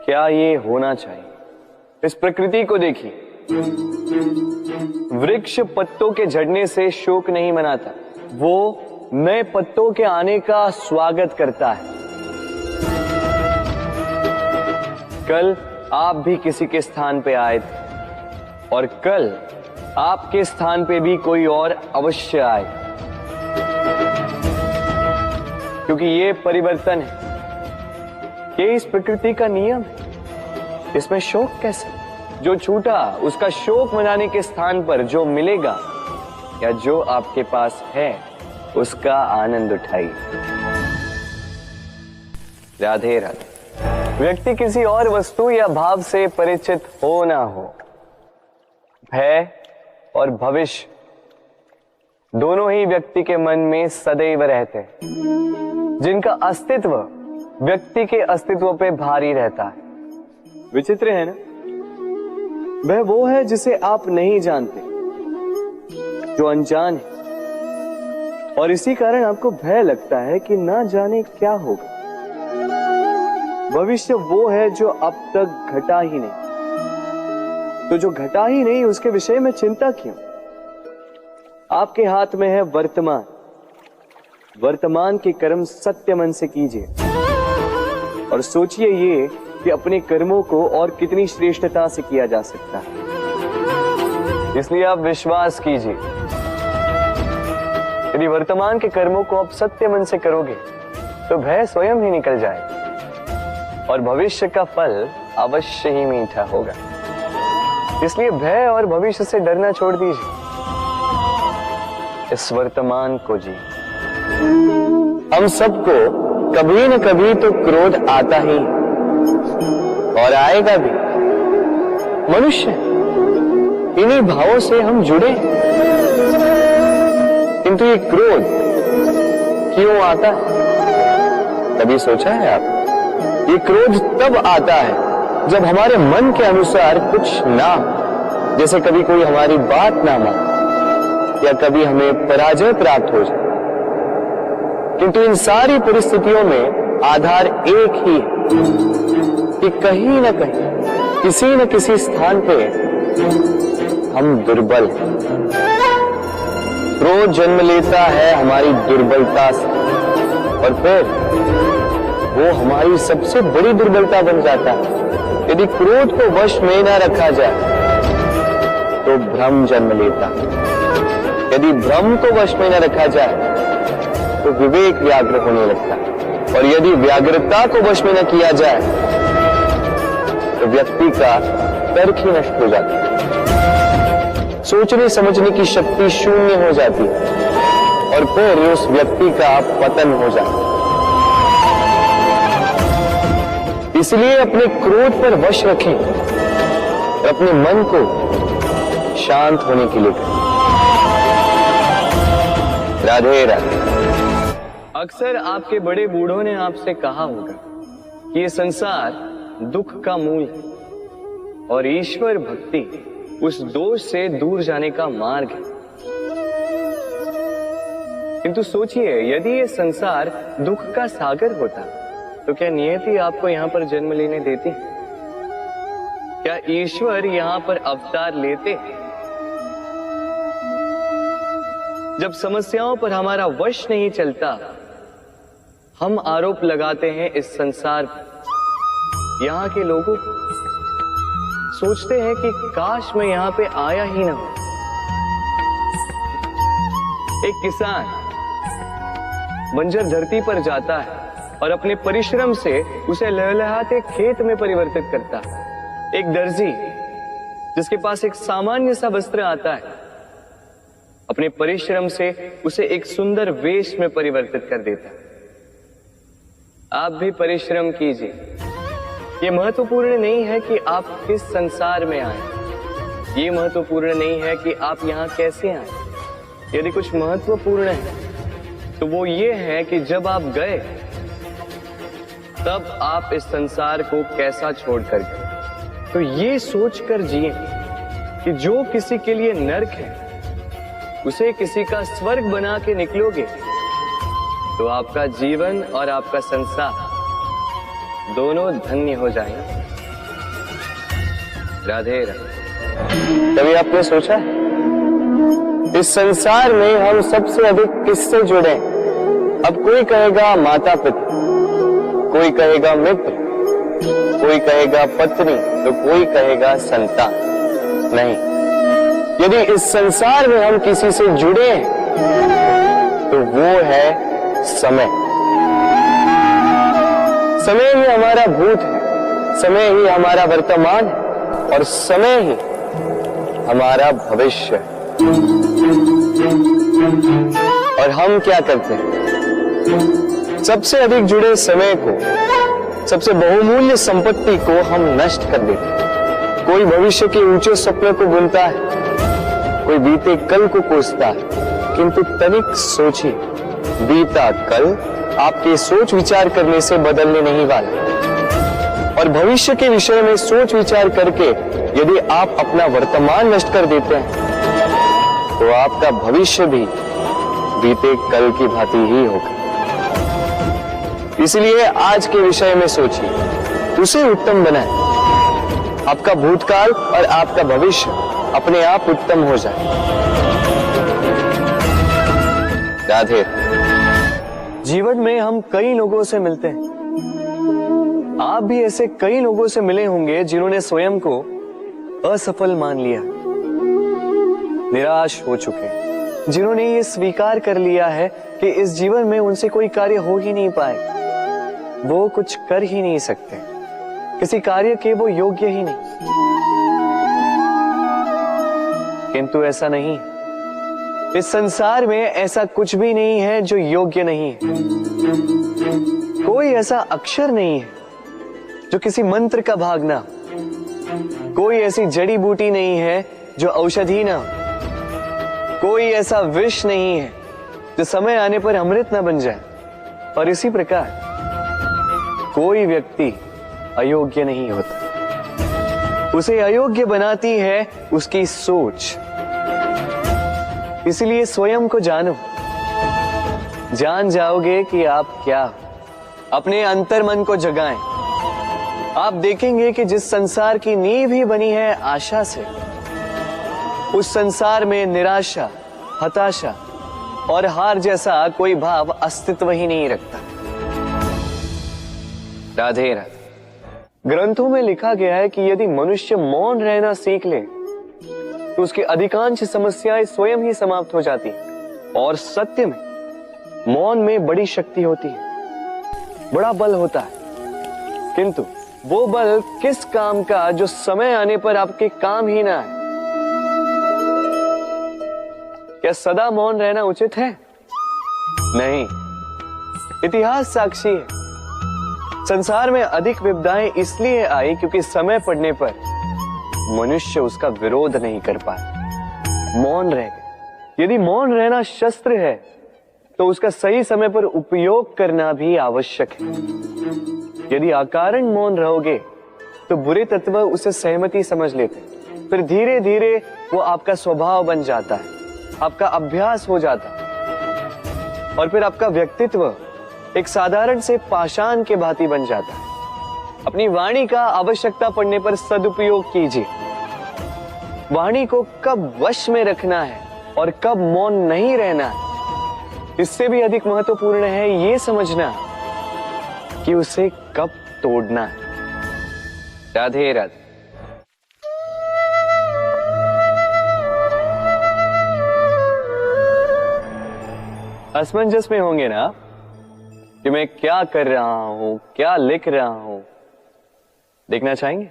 क्या ये होना चाहिए? इस प्रकृति को देखिए, वृक्ष पत्तों के झड़ने से शोक नहीं मनाता, वो नए पत्तों के आने का स्वागत करता है। कल आप भी किसी के स्थान पे आए थे, और कल आपके स्थान पे भी कोई और अवश्य आए, क्योंकि ये परिवर्तन है, ये इस प्रकृति का नियम है। इसमें शोक कैसे? जो छूटा उसका शोक मनाने के स्थान पर जो मिलेगा या जो आपके पास है उसका आनंद उठाइए। राधे राधे। व्यक्ति किसी और वस्तु या भाव से परिचित हो ना हो, भय और भविष्य दोनों ही व्यक्ति के मन में सदैव रहते हैं, जिनका अस्तित्व व्यक्ति के अस्तित्व पे भारी रहता है। विचित्र है ना? वह वो है जिसे आप नहीं जानते, जो अनजान है, और इसी कारण आपको भय लगता है कि ना जाने क्या होगा। भविष्य वो है जो अब तक घटा ही नहीं, तो जो घटा ही नहीं उसके विषय में चिंता क्यों? आपके हाथ में है वर्तमान। वर्तमान के कर्म सत्य मन से कीजिए और सोचिए ये कि अपने कर्मों को और कितनी श्रेष्ठता से किया जा सकता है। इसलिए आप विश्वास कीजिए, यदि वर्तमान के कर्मों को आप सत्य मन से करोगे तो भय स्वयं ही निकल जाएगा और भविष्य का फल अवश्य ही मीठा होगा। इसलिए भय और भविष्य से डरना छोड़ दीजिए, इस वर्तमान को जी। हम सबको कभी न कभी तो क्रोध आता ही और आएगा भी। मनुष्य इन्हीं भावों से हम जुड़े, किंतु ये क्रोध क्यों आता है? कभी सोचा है आप? ये क्रोध तब आता है जब हमारे मन के अनुसार कुछ ना हो, जैसे कभी कोई हमारी बात ना माने या कभी हमें पराजय प्राप्त हो जाए। किंतु इन सारी परिस्थितियों में आधार एक ही है कि कहीं न कहीं किसी न किसी स्थान पे हम दुर्बल हैं। क्रोध जन्म लेता है हमारी दुर्बलता से और फिर वो हमारी सबसे बड़ी दुर्बलता बन जाता है। यदि क्रोध को वश में न रखा जाए तो भ्रम जन्म लेता है। यदि भ्रम को वश में न रखा जाए तो विवेक व्याग्र होने लगता है, और यदि व्याग्रता को वश में न किया जाए तो व्यक्ति का तर्क ही नष्ट हो जाता है, सोचने समझने की शक्ति शून्य हो जाती है और फिर उस व्यक्ति का पतन हो जाता है। इसलिए अपने क्रोध पर वश रखें और अपने मन को शांत होने के लिए करें। राधे राधे। अक्सर आपके बड़े बूढ़ों ने आपसे कहा होगा कि ये संसार दुख का मूल है और ईश्वर भक्ति उस दोष से दूर जाने का मार्ग है। किंतु सोचिए, यदि ये संसार दुख का सागर होता तो क्या नियति आपको यहां पर जन्म लेने देती? क्या ईश्वर यहां पर अवतार लेते? जब समस्याओं पर हमारा वश नहीं चलता, हम आरोप लगाते हैं इस संसार पर, यहां के लोगों को। सोचते हैं कि काश मैं यहां पे आया ही ना हो। एक किसान बंजर धरती पर जाता है और अपने परिश्रम से उसे लहलहाते खेत में परिवर्तित करता है। एक दर्जी जिसके पास एक सामान्य सा वस्त्र आता है, अपने परिश्रम से उसे एक सुंदर वेश में परिवर्तित कर देता है। आप भी परिश्रम कीजिए। ये महत्वपूर्ण नहीं है कि आप किस संसार में आए, ये महत्वपूर्ण नहीं है कि आप यहाँ कैसे आए। यदि कुछ महत्वपूर्ण है तो वो ये है कि जब आप गए तब आप इस संसार को कैसा छोड़कर गए। तो ये सोचकर जिए कि जो किसी के लिए नरक है उसे किसी का स्वर्ग बना के निकलोगे तो आपका जीवन और आपका संसार दोनों धन्य हो जाएंगे। राधे राधे। कभी आपने सोचा इस संसार में हम सबसे अधिक किससे जुड़े? अब कोई कहेगा माता पिता, कोई कहेगा मित्र, कोई कहेगा पत्नी, तो कोई कहेगा संतान। नहीं, यदि इस संसार में हम किसी से जुड़े हैं तो वो है समय। समय ही हमारा भूत है, समय ही हमारा वर्तमान है और समय ही हमारा भविष्य है। और हम क्या करते हैं? सबसे अधिक जुड़े समय को, सबसे बहुमूल्य संपत्ति को हम नष्ट कर देते हैं। कोई भविष्य के ऊंचे सपने को बुनता है, कोई बीते कल को कोसता है, किंतु तनिक सोचिए, बीता कल आपके सोच विचार करने से बदलने नहीं वाला। और भविष्य के विषय में सोच विचार करके यदि आप अपना वर्तमान नष्ट कर देते हैं तो आपका भविष्य भी बीते कल की भांति ही होगा। इसलिए आज के विषय में सोचिए, उसे उत्तम बनाएं। आपका भूतकाल और आपका भविष्य अपने आप उत्तम हो जाए। राधे। जीवन में हम कई लोगों से मिलते हैं। आप भी ऐसे कई लोगों से मिले होंगे जिन्होंने स्वयं को असफल मान लिया, निराश हो चुके हैं, जिन्होंने ये स्वीकार कर लिया है कि इस जीवन में उनसे कोई कार्य हो ही नहीं पाएगा, वो कुछ कर ही नहीं सकते, किसी कार्य के वो योग्य ही नहीं। किंतु ऐसा नहीं, इस संसार में ऐसा कुछ भी नहीं है जो योग्य नहीं है। कोई ऐसा अक्षर नहीं है जो किसी मंत्र का भाग ना, कोई ऐसी जड़ी बूटी नहीं है जो औषधि ना, कोई ऐसा विष नहीं है जो समय आने पर अमृत ना बन जाए। और इसी प्रकार कोई व्यक्ति अयोग्य नहीं होता, उसे अयोग्य बनाती है उसकी सोच। इसलिए स्वयं को जानो, जान जाओगे कि आप क्या हो। अपने अंतर्मन को जगाएं। आप देखेंगे कि जिस संसार की नींव ही बनी है आशा से, उस संसार में निराशा, हताशा और हार जैसा कोई भाव अस्तित्व ही नहीं रखता। राधे राधे। ग्रंथों में लिखा गया है कि यदि मनुष्य मौन रहना सीख ले तो उसकी अधिकांश समस्याएं स्वयं ही समाप्त हो जाती हैं। और सत्य में मौन में बड़ी शक्ति होती है, बड़ा बल होता है, किंतु वो बल किस काम का जो समय आने पर आपके काम ही ना है। क्या सदा मौन रहना उचित है? नहीं। इतिहास साक्षी है। संसार में अधिक विपदाएं इसलिए आई क्योंकि समय पड़ने पर मनुष्य उसका विरोध नहीं कर पाया, मौन रह गए। यदि मौन रहना शस्त्र है तो उसका सही समय पर उपयोग करना भी आवश्यक है। यदि अकारण मौन रहोगे तो बुरे तत्व उसे सहमति समझ लेते, फिर धीरे धीरे वो आपका स्वभाव बन जाता है, आपका अभ्यास हो जाता है, और फिर आपका व्यक्तित्व एक साधारण से पाषाण के भांति बन जाता है। अपनी वाणी का आवश्यकता पड़ने पर सदुपयोग कीजिए। वाणी को कब वश में रखना है और कब मौन नहीं रहना है, इससे भी अधिक महत्वपूर्ण है ये समझना कि उसे कब तोड़ना है। राधे राधे। असमंजस में होंगे ना कि मैं क्या कर रहा हूं, क्या लिख रहा हूं, देखना चाहेंगे?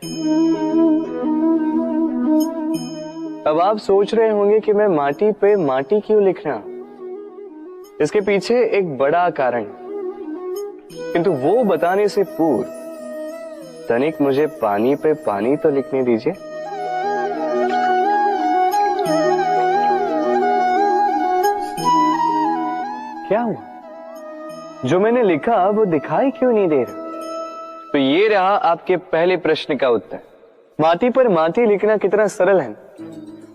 अब आप सोच रहे होंगे कि मैं माटी पे माटी क्यों लिख रहा हूं। इसके पीछे एक बड़ा कारण, किंतु वो बताने से पूर्व तनिक मुझे पानी पे पानी तो लिखने दीजिए। क्या हुआ? जो मैंने लिखा वो दिखाई क्यों नहीं दे रहा? तो ये रहा आपके पहले प्रश्न का उत्तर। माटी पर माटी लिखना कितना सरल है,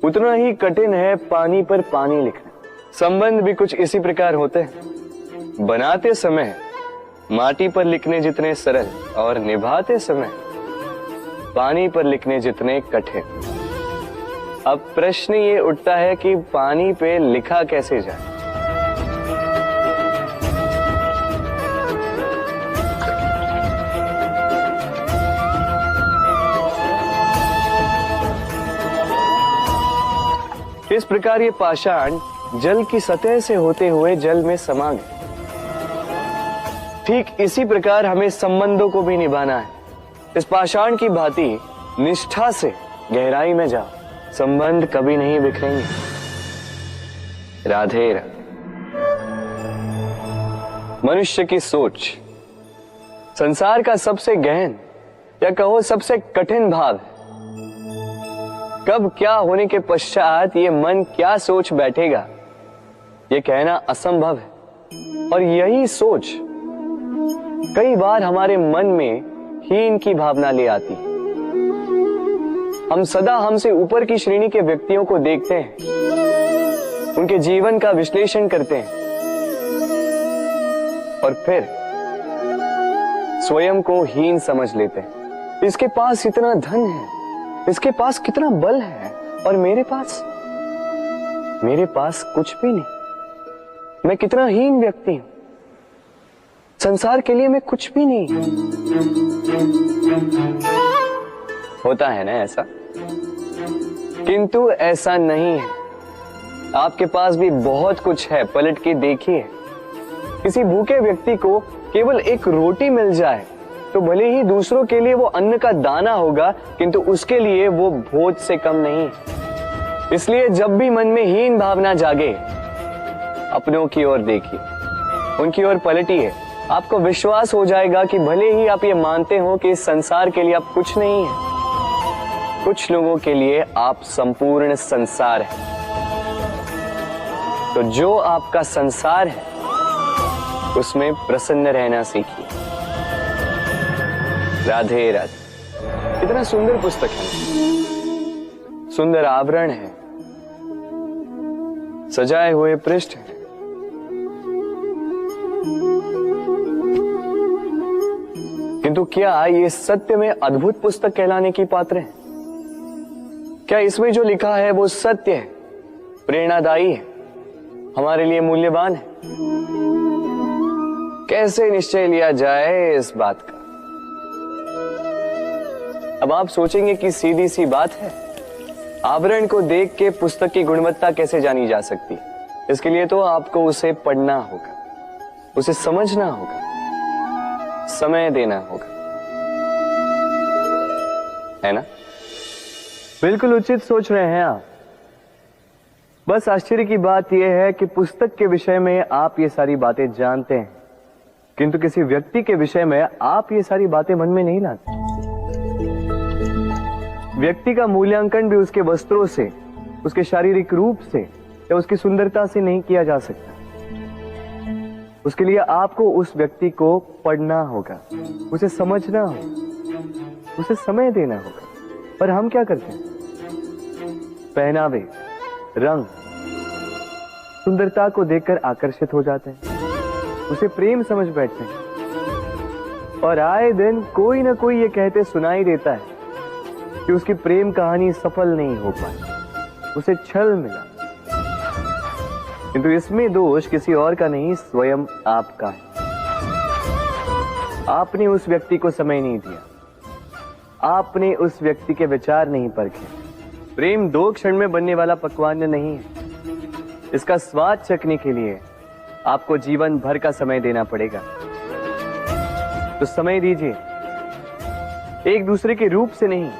उतना ही कठिन है पानी पर पानी लिखना। संबंध भी कुछ इसी प्रकार होते हैं। बनाते समय माटी पर लिखने जितने सरल और निभाते समय पानी पर लिखने जितने कठिन। अब प्रश्न ये उठता है कि पानी पे लिखा कैसे जाए। इस प्रकार ये पाषाण जल की सतह से होते हुए जल में समा गए। ठीक इसी प्रकार हमें संबंधों को भी निभाना है। इस पाषाण की भांति निष्ठा से गहराई में जाओ, संबंध कभी नहीं बिखरेंगे। राधे राधे। मनुष्य की सोच संसार का सबसे गहन या कहो सबसे कठिन भाव है। कब क्या होने के पश्चात ये मन क्या सोच बैठेगा ये कहना असंभव है। और यही सोच कई बार हमारे मन में हीन की भावना ले आती है। हम सदा हमसे ऊपर की श्रेणी के व्यक्तियों को देखते हैं, उनके जीवन का विश्लेषण करते हैं और फिर स्वयं को हीन समझ लेते हैं। इसके पास इतना धन है, इसके पास कितना बल है, और मेरे पास कुछ भी नहीं। मैं कितना हीन व्यक्ति हूं, संसार के लिए मैं कुछ भी नहीं। होता है ना ऐसा? किंतु ऐसा नहीं है। आपके पास भी बहुत कुछ है, पलट के देखिए। किसी भूखे व्यक्ति को केवल एक रोटी मिल जाए तो भले ही दूसरों के लिए वो अन्न का दाना होगा, किंतु उसके लिए वो भोज से कम नहीं। इसलिए जब भी मन में हीन भावना जागे, अपनों की ओर देखिए, उनकी ओर पलटिए। आपको विश्वास हो जाएगा कि भले ही आप ये मानते हो कि इस संसार के लिए आप कुछ नहीं है, कुछ लोगों के लिए आप संपूर्ण संसार है। तो जो आपका संसार है उसमें प्रसन्न रहना सीखिए। राधे राधे। कितना सुंदर पुस्तक है, सुंदर आवरण है, सजाए हुए पृष्ठ है। किंतु क्या ये सत्य में अद्भुत पुस्तक कहलाने की पात्र है? क्या इसमें जो लिखा है वो सत्य है, प्रेरणादायी है, हमारे लिए मूल्यवान है? कैसे निश्चय लिया जाए इस बात का? अब आप सोचेंगे कि सीधी सी बात है, आवरण को देख के पुस्तक की गुणवत्ता कैसे जानी जा सकती है? इसके लिए तो आपको उसे पढ़ना होगा, उसे समझना होगा, समय देना होगा, है ना? बिल्कुल उचित सोच रहे हैं आप। बस आश्चर्य की बात यह है कि पुस्तक के विषय में आप ये सारी बातें जानते हैं, किंतु किसी व्यक्ति के विषय में आप ये सारी बातें मन में नहीं लाते। व्यक्ति का मूल्यांकन भी उसके वस्त्रों से, उसके शारीरिक रूप से या उसकी सुंदरता से नहीं किया जा सकता। उसके लिए आपको उस व्यक्ति को पढ़ना होगा, उसे समझना होगा, उसे समय देना होगा। पर हम क्या करते हैं? पहनावे, रंग, सुंदरता को देखकर आकर्षित हो जाते हैं, उसे प्रेम समझ बैठते हैं और आए दिन कोई ना कोई ये कहते सुनाई देता है कि उसकी प्रेम कहानी सफल नहीं हो पाई, उसे छल मिला। किंतु इसमें दोष किसी और का नहीं, स्वयं आपका है। आपने उस व्यक्ति को समय नहीं दिया, आपने उस व्यक्ति के विचार नहीं परखे। प्रेम 2 क्षण में बनने वाला पकवान नहीं है। इसका स्वाद चखने के लिए आपको जीवन भर का समय देना पड़ेगा। तो समय दीजिए, एक दूसरे के रूप से नहीं,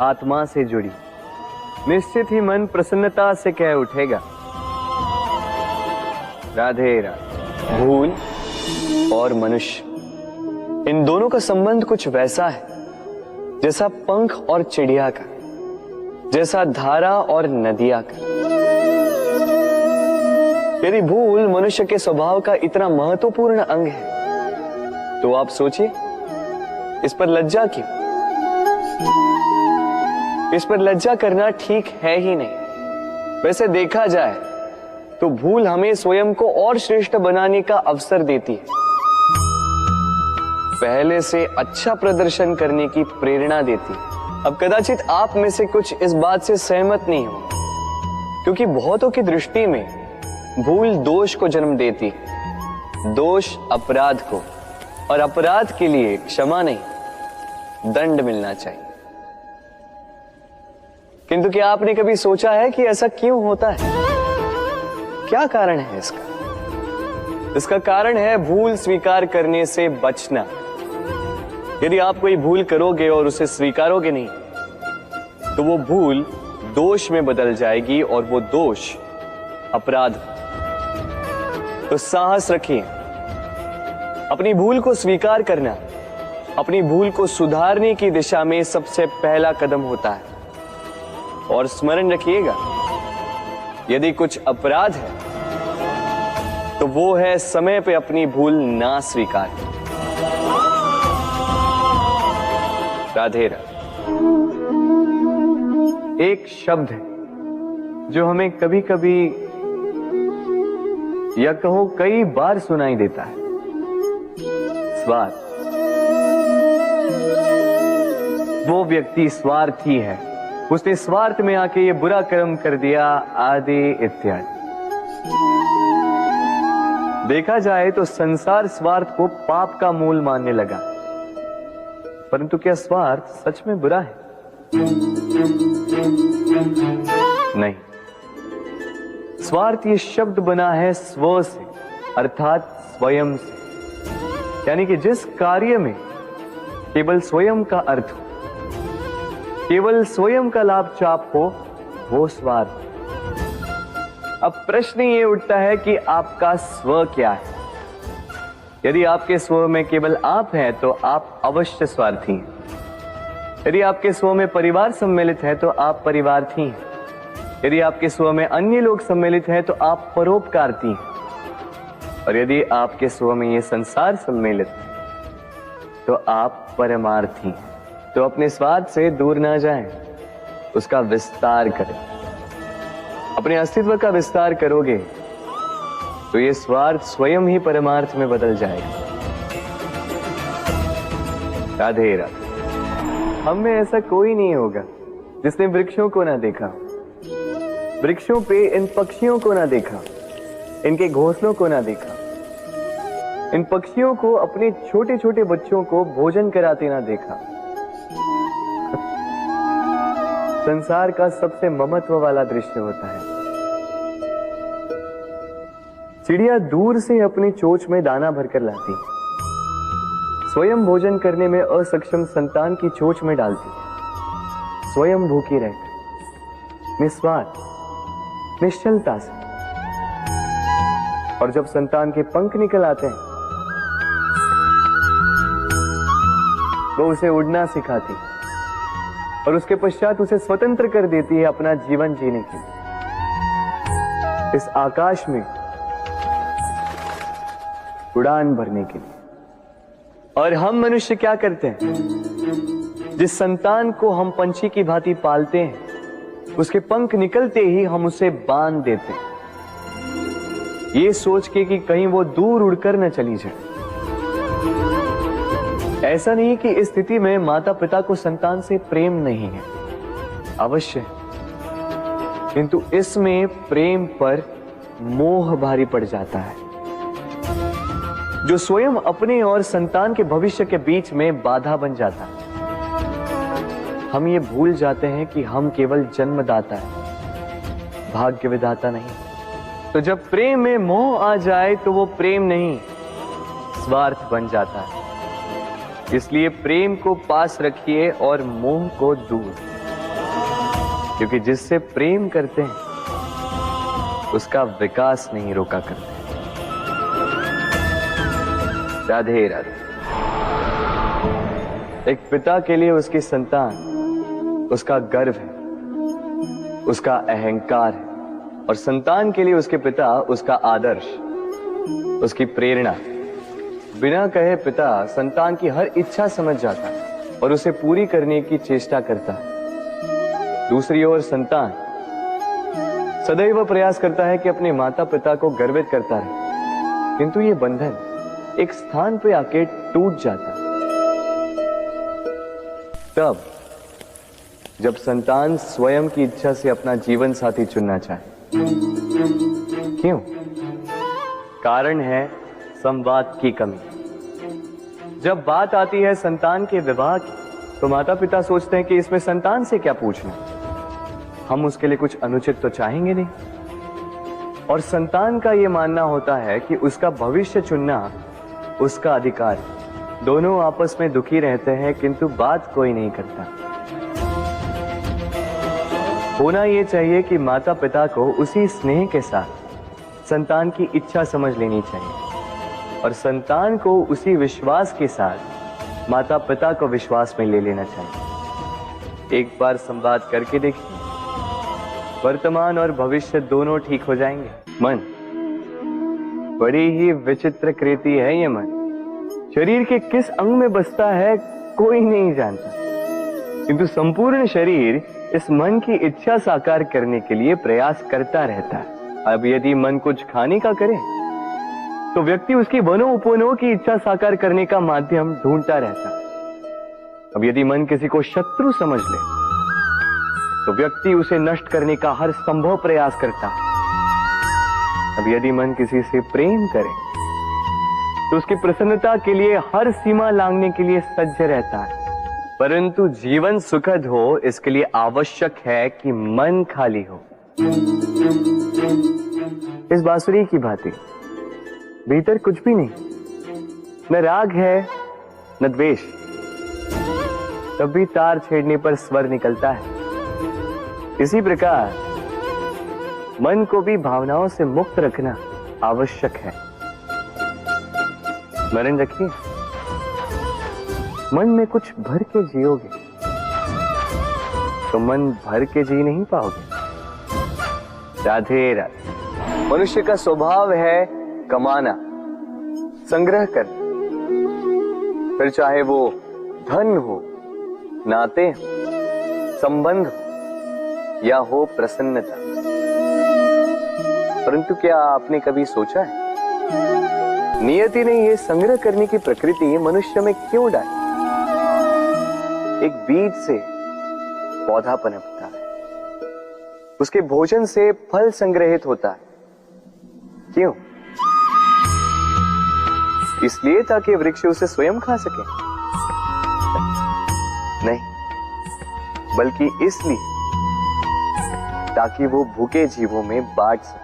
आत्मा से जुड़ी। निश्चित ही मन प्रसन्नता से कह उठेगा, राधे राधे। भूल और मनुष्य, इन दोनों का संबंध कुछ वैसा है जैसा पंख और चिड़िया का, जैसा धारा और नदिया का। यदि भूल मनुष्य के स्वभाव का इतना महत्वपूर्ण अंग है तो आप सोचिए, इस पर लज्जा क्यों? इस पर लज्जा करना ठीक है ही नहीं। वैसे देखा जाए तो भूल हमें स्वयं को और श्रेष्ठ बनाने का अवसर देती है, पहले से अच्छा प्रदर्शन करने की प्रेरणा देती है। अब कदाचित आप में से कुछ इस बात से सहमत नहीं हो, क्योंकि बहुतों की दृष्टि में भूल दोष को जन्म देती है, दोष अपराध को, और अपराध के लिए क्षमा नहीं, दंड मिलना चाहिए। किंतु क्या आपने कभी सोचा है कि ऐसा क्यों होता है? क्या कारण है इसका? इसका कारण है भूल स्वीकार करने से बचना। यदि आप कोई भूल करोगे और उसे स्वीकारोगे नहीं, तो वो भूल दोष में बदल जाएगी और वो दोष अपराध। तो साहस रखिए, अपनी भूल को स्वीकार करना अपनी भूल को सुधारने की दिशा में सबसे पहला कदम होता है। और स्मरण रखिएगा, यदि कुछ अपराध है तो वो है समय पे अपनी भूल ना स्वीकार। राधे राधे। एक शब्द है जो हमें कभी कभी या कहो कई बार सुनाई देता है, स्वार्थ। वो व्यक्ति स्वार्थी है, उसने स्वार्थ में आके ये बुरा कर्म कर दिया, आदि इत्यादि। देखा जाए तो संसार स्वार्थ को पाप का मूल मानने लगा, परंतु क्या स्वार्थ सच में बुरा है? नहीं। स्वार्थ ये शब्द बना है स्व से, अर्थात स्वयं से। यानी कि जिस कार्य में केवल स्वयं का अर्थ हो, केवल स्वयं का लाभ चाप हो, वो स्वार्थ। अब प्रश्न ये उठता है कि आपका स्व क्या है? यदि आपके स्व में केवल आप हैं तो आप अवश्य स्वार्थी हैं। यदि आपके स्व में परिवार सम्मिलित है तो आप परिवार्थी हैं। यदि आपके स्व में अन्य लोग सम्मिलित हैं तो आप परोपकारती हैं। और यदि आपके स्व में ये संसार सम्मिलित है तो आप परमार्थी हैं। तो अपने स्वार्थ से दूर ना जाएं, उसका विस्तार करें। अपने अस्तित्व का विस्तार करोगे तो ये स्वार्थ स्वयं ही परमार्थ में बदल जाएगा। राधे राधे। हम में ऐसा कोई नहीं होगा जिसने वृक्षों को ना देखा, वृक्षों पे इन पक्षियों को ना देखा, इनके घोंसलों को ना देखा, इन पक्षियों को अपने छोटे छोटे बच्चों को भोजन कराते ना देखा। संसार का सबसे ममत्व वाला दृश्य होता है। चिड़िया दूर से अपनी चोंच में दाना भरकर लाती, स्वयं भोजन करने में असक्षम संतान की चोंच में डालती, स्वयं भूखी रहकर निस्वार्थ निश्चलता से। और जब संतान के पंख निकल आते हैं, वो उसे उड़ना सिखाती और उसके पश्चात उसे स्वतंत्र कर देती है अपना जीवन जीने के लिए, इस आकाश में उड़ान भरने के लिए। और हम मनुष्य क्या करते हैं? जिस संतान को हम पंछी की भांति पालते हैं, उसके पंख निकलते ही हम उसे बांध देते हैं, ये सोच के कि कहीं वो दूर उड़कर न चली जाए। ऐसा नहीं कि इस स्थिति में माता पिता को संतान से प्रेम नहीं है, अवश्य है, किंतु इसमें प्रेम पर मोह भारी पड़ जाता है, जो स्वयं अपने और संतान के भविष्य के बीच में बाधा बन जाता है। हम ये भूल जाते हैं कि हम केवल जन्मदाता है, भाग्य विधाता नहीं। तो जब प्रेम में मोह आ जाए तो वो प्रेम नहीं, स्वार्थ बन जाता है। इसलिए प्रेम को पास रखिए और मोह को दूर, क्योंकि जिससे प्रेम करते हैं उसका विकास नहीं रोका करते। राधे राधे। एक पिता के लिए उसकी संतान उसका गर्व है, उसका अहंकार है, और संतान के लिए उसके पिता उसका आदर्श, उसकी प्रेरणा। बिना कहे पिता संतान की हर इच्छा समझ जाता है और उसे पूरी करने की चेष्टा करता है। दूसरी ओर संतान सदैव प्रयास करता है कि अपने माता पिता को गर्वित करता रहे, किंतु ये बंधन एक स्थान पे आके टूट जाता है। तब जब संतान स्वयं की इच्छा से अपना जीवन साथी चुनना चाहे। क्यों? कारण है संवाद की कमी। जब बात आती है संतान के विवाह की, तो माता पिता सोचते हैं कि इसमें संतान से क्या पूछना, हम उसके लिए कुछ अनुचित तो चाहेंगे नहीं। और संतान का यह मानना होता है कि उसका भविष्य चुनना उसका अधिकार है। दोनों आपस में दुखी रहते हैं, किंतु बात कोई नहीं करता। होना यह चाहिए कि माता पिता को उसी स्नेह के साथ संतान की इच्छा समझ लेनी चाहिए, और संतान को उसी विश्वास के साथ माता पिता को विश्वास में ले लेना चाहिए। एक बार संवाद करके देखिए, वर्तमान और भविष्य दोनों ठीक हो जाएंगे। मन बड़ी ही विचित्र कृति है ये मन। शरीर के किस अंग में बसता है कोई नहीं जानता, किंतु संपूर्ण शरीर इस मन की इच्छा साकार करने के लिए प्रयास करता रहता है। अब यदि मन कुछ खाने का करे तो व्यक्ति उसकी वनों उपवनों की इच्छा साकार करने का माध्यम ढूंढता रहता है। अब यदि मन किसी को शत्रु समझ ले तो व्यक्ति उसे नष्ट करने का हर संभव प्रयास करता है। अब यदि मन किसी से प्रेम करे तो उसकी प्रसन्नता के लिए हर सीमा लांघने के लिए सज्ज रहता है। परंतु जीवन सुखद हो, इसके लिए आवश्यक है कि मन खाली हो। इस बांसुरी की भांति भीतर कुछ भी नहीं, न राग है न द्वेष, तब भी तार छेड़ने पर स्वर निकलता है। इसी प्रकार मन को भी भावनाओं से मुक्त रखना आवश्यक है। स्मरण रखिए, मन में कुछ भर के जियोगे तो मन भर के जी नहीं पाओगे। राधे राधे। मनुष्य का स्वभाव है कमाना, संग्रह कर, फिर चाहे वो धन हो, नाते हो, संबंध हो या हो प्रसन्नता। परंतु क्या आपने कभी सोचा है नियति ने ये संग्रह करने की प्रकृति मनुष्य में क्यों डाली? एक बीज से पौधा पनपता है, उसके भोजन से फल संग्रहित होता है। क्यों? इसलिए ताकि वृक्ष उसे स्वयं खा सके? नहीं, बल्कि इसलिए ताकि वो भूखे जीवों में बांट सके।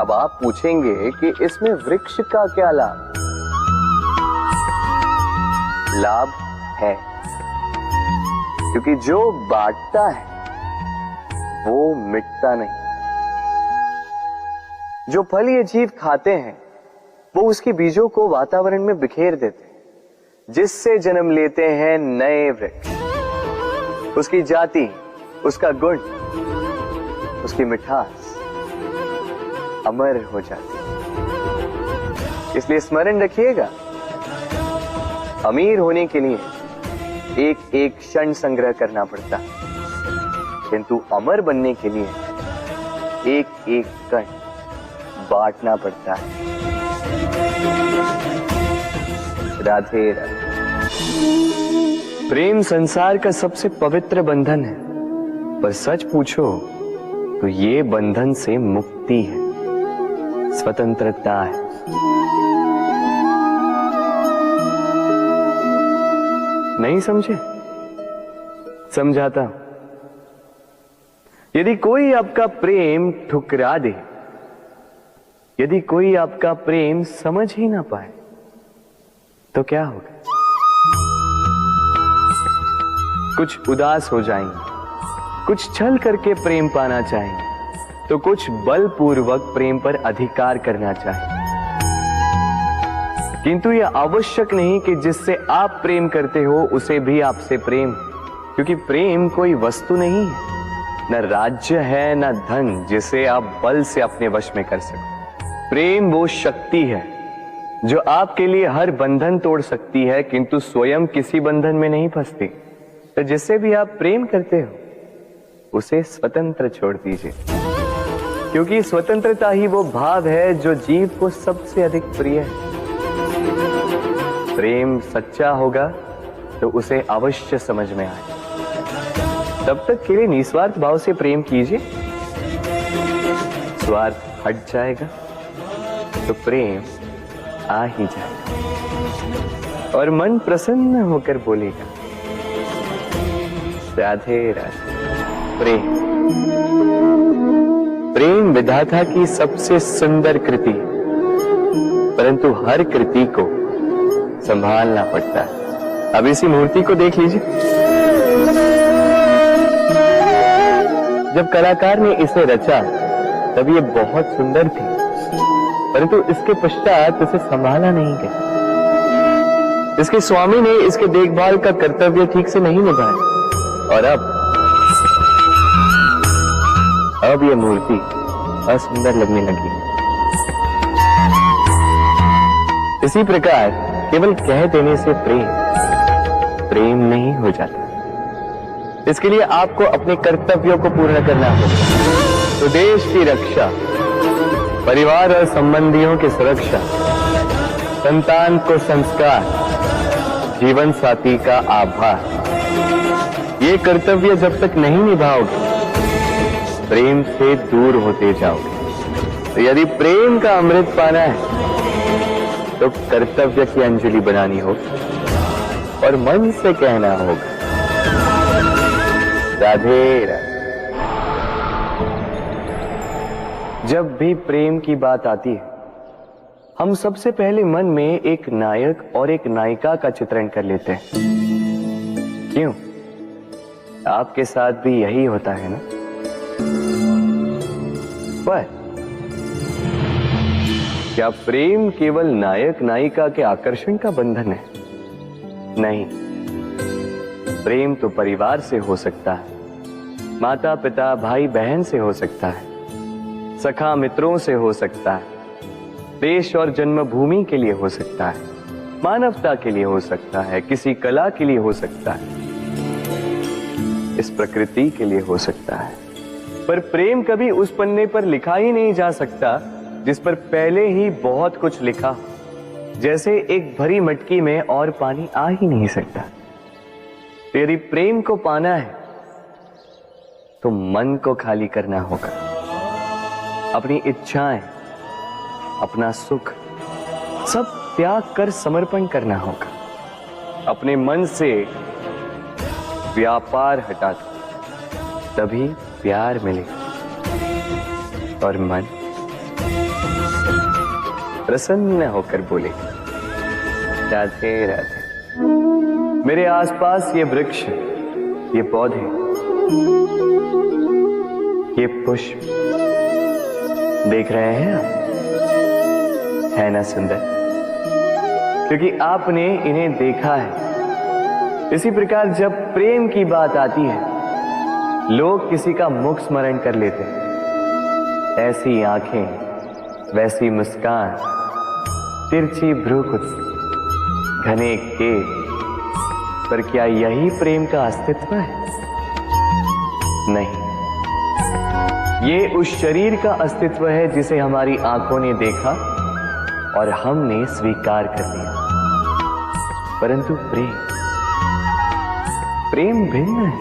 अब आप पूछेंगे कि इसमें वृक्ष का क्या लाभ? लाभ है, क्योंकि जो बांटता है वो मिटता नहीं। जो फल ये जीव खाते हैं वो उसके बीजों को वातावरण में बिखेर देते हैं, जिससे जन्म लेते हैं नए वृक्ष। उसकी जाति, उसका गुण, उसकी मिठास अमर हो जाती है। इसलिए स्मरण रखिएगा, अमीर होने के लिए एक एक क्षण संग्रह करना पड़ता है, किंतु अमर बनने के लिए एक एक कण बांटना पड़ता है। राधे राधे। प्रेम संसार का सबसे पवित्र बंधन है, पर सच पूछो तो ये बंधन से मुक्ति है, स्वतंत्रता है। नहीं समझे? समझाता हूं। यदि कोई आपका प्रेम ठुकरा दे, यदि कोई आपका प्रेम समझ ही ना पाए, तो क्या होगा? कुछ उदास हो जाएंगे, कुछ छल करके प्रेम पाना चाहेंगे, तो कुछ बलपूर्वक प्रेम पर अधिकार करना चाहेंगे। किंतु यह आवश्यक नहीं कि जिससे आप प्रेम करते हो उसे भी आपसे प्रेम, क्योंकि प्रेम कोई वस्तु नहीं है, न राज्य है, न धन जिसे आप बल से अपने वश में कर सको। प्रेम वो शक्ति है जो आपके लिए हर बंधन तोड़ सकती है, किंतु स्वयं किसी बंधन में नहीं फंसती। तो जिससे भी आप प्रेम करते हो उसे स्वतंत्र छोड़ दीजिए, क्योंकि स्वतंत्रता ही वो भाव है जो जीव को सबसे अधिक प्रिय है। प्रेम सच्चा होगा तो उसे अवश्य समझ में आए। तब तक के लिए निस्वार्थ भाव से प्रेम कीजिए, स्वार्थ हट जाएगा तो प्रेम आ ही जाएगा और मन प्रसन्न होकर बोलेगा, राधे राधे। प्रेम, प्रेम विधाता की सबसे सुंदर कृति, परंतु हर कृति को संभालना पड़ता है। अब इसी मूर्ति को देख लीजिए। जब कलाकार ने इसे रचा तब ये बहुत सुंदर थी, परंतु इसके पश्चात इसे संभाला नहीं गया। इसके स्वामी ने इसके देखभाल का कर्तव्य ठीक से नहीं निभाया और अब यह मूर्ति असुंदर लगने लगी। इसी प्रकार केवल कह देने से प्रेम नहीं हो जाता। इसके लिए आपको अपने कर्तव्यों को पूर्ण करना होगा। तो देश की रक्षा, परिवार और संबंधियों की सुरक्षा, संतान को संस्कार, जीवन साथी का आभार, ये कर्तव्य जब तक नहीं निभाओगे प्रेम से दूर होते जाओगे। तो यदि प्रेम का अमृत पाना है तो कर्तव्य की अंजलि बनानी होगी और मन से कहना होगा, राधे राधे। जब भी प्रेम की बात आती है, हम सबसे पहले मन में एक नायक और एक नायिका का चित्रण कर लेते हैं। क्यों? आपके साथ भी यही होता है ना? पर क्या प्रेम केवल नायक नायिका के आकर्षण का बंधन है? नहीं, प्रेम तो परिवार से हो सकता है, माता पिता भाई बहन से हो सकता है, सखा मित्रों से हो सकता है, देश और जन्मभूमि के लिए हो सकता है, मानवता के लिए हो सकता है, किसी कला के लिए हो सकता है, इस प्रकृति के लिए हो सकता है। पर प्रेम कभी उस पन्ने पर लिखा ही नहीं जा सकता जिस पर पहले ही बहुत कुछ लिखा। जैसे एक भरी मटकी में और पानी आ ही नहीं सकता। तो यदि प्रेम को पाना है तो मन को खाली करना होगा। अपनी इच्छाएं, अपना सुख सब त्याग कर समर्पण करना होगा। अपने मन से व्यापार हटा दो, तभी प्यार मिलेगा। और मन प्रसन्न होकर बोले, राधे राधे। मेरे आसपास ये वृक्ष, ये पौधे, ये पुष्प देख रहे हैं आप, है ना सुंदर? क्योंकि आपने इन्हें देखा है। इसी प्रकार जब प्रेम की बात आती है, लोग किसी का मुख स्मरण कर लेते हैं। ऐसी आंखें, वैसी मुस्कान, तिरछी भ्रूकुटी, घने केश, पर क्या यही प्रेम का अस्तित्व है? नहीं, ये उस शरीर का अस्तित्व है जिसे हमारी आंखों ने देखा और हमने स्वीकार कर लिया। परंतु प्रेम भिन्न है।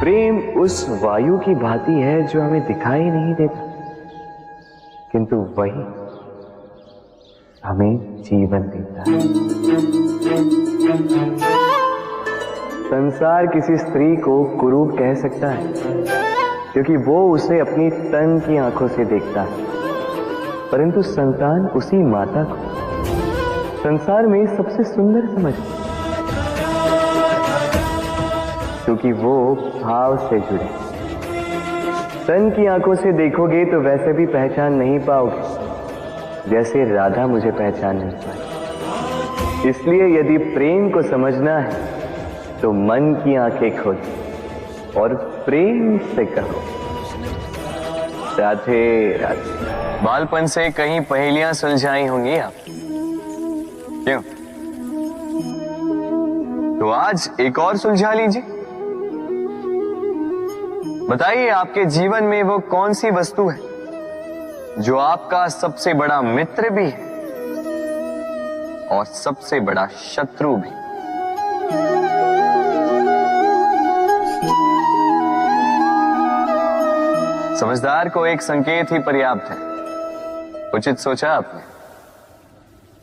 प्रेम उस वायु की भांति है जो हमें दिखाई नहीं देता, किंतु वही हमें जीवन देता है। संसार किसी स्त्री को कुरूप कह सकता है, क्योंकि वो उसे अपनी तन की आंखों से देखता है, परंतु संतान उसी माता को संसार में सबसे सुंदर समझती, क्योंकि वो भाव से जुड़े। तन की आंखों से देखोगे तो वैसे भी पहचान नहीं पाओगे जैसे राधा मुझे पहचान नहीं पाई। इसलिए यदि प्रेम को समझना है तो मन की आंखें खोलो और प्रेम से कहो, राधे राधे। बालपन से कहीं पहेलियां सुलझाई होंगी आप, क्यों? तो आज एक और सुलझा लीजिए। बताइए, आपके जीवन में वो कौन सी वस्तु है जो आपका सबसे बड़ा मित्र भी है और सबसे बड़ा शत्रु भी? समझदार को एक संकेत ही पर्याप्त है। उचित सोचा आपने।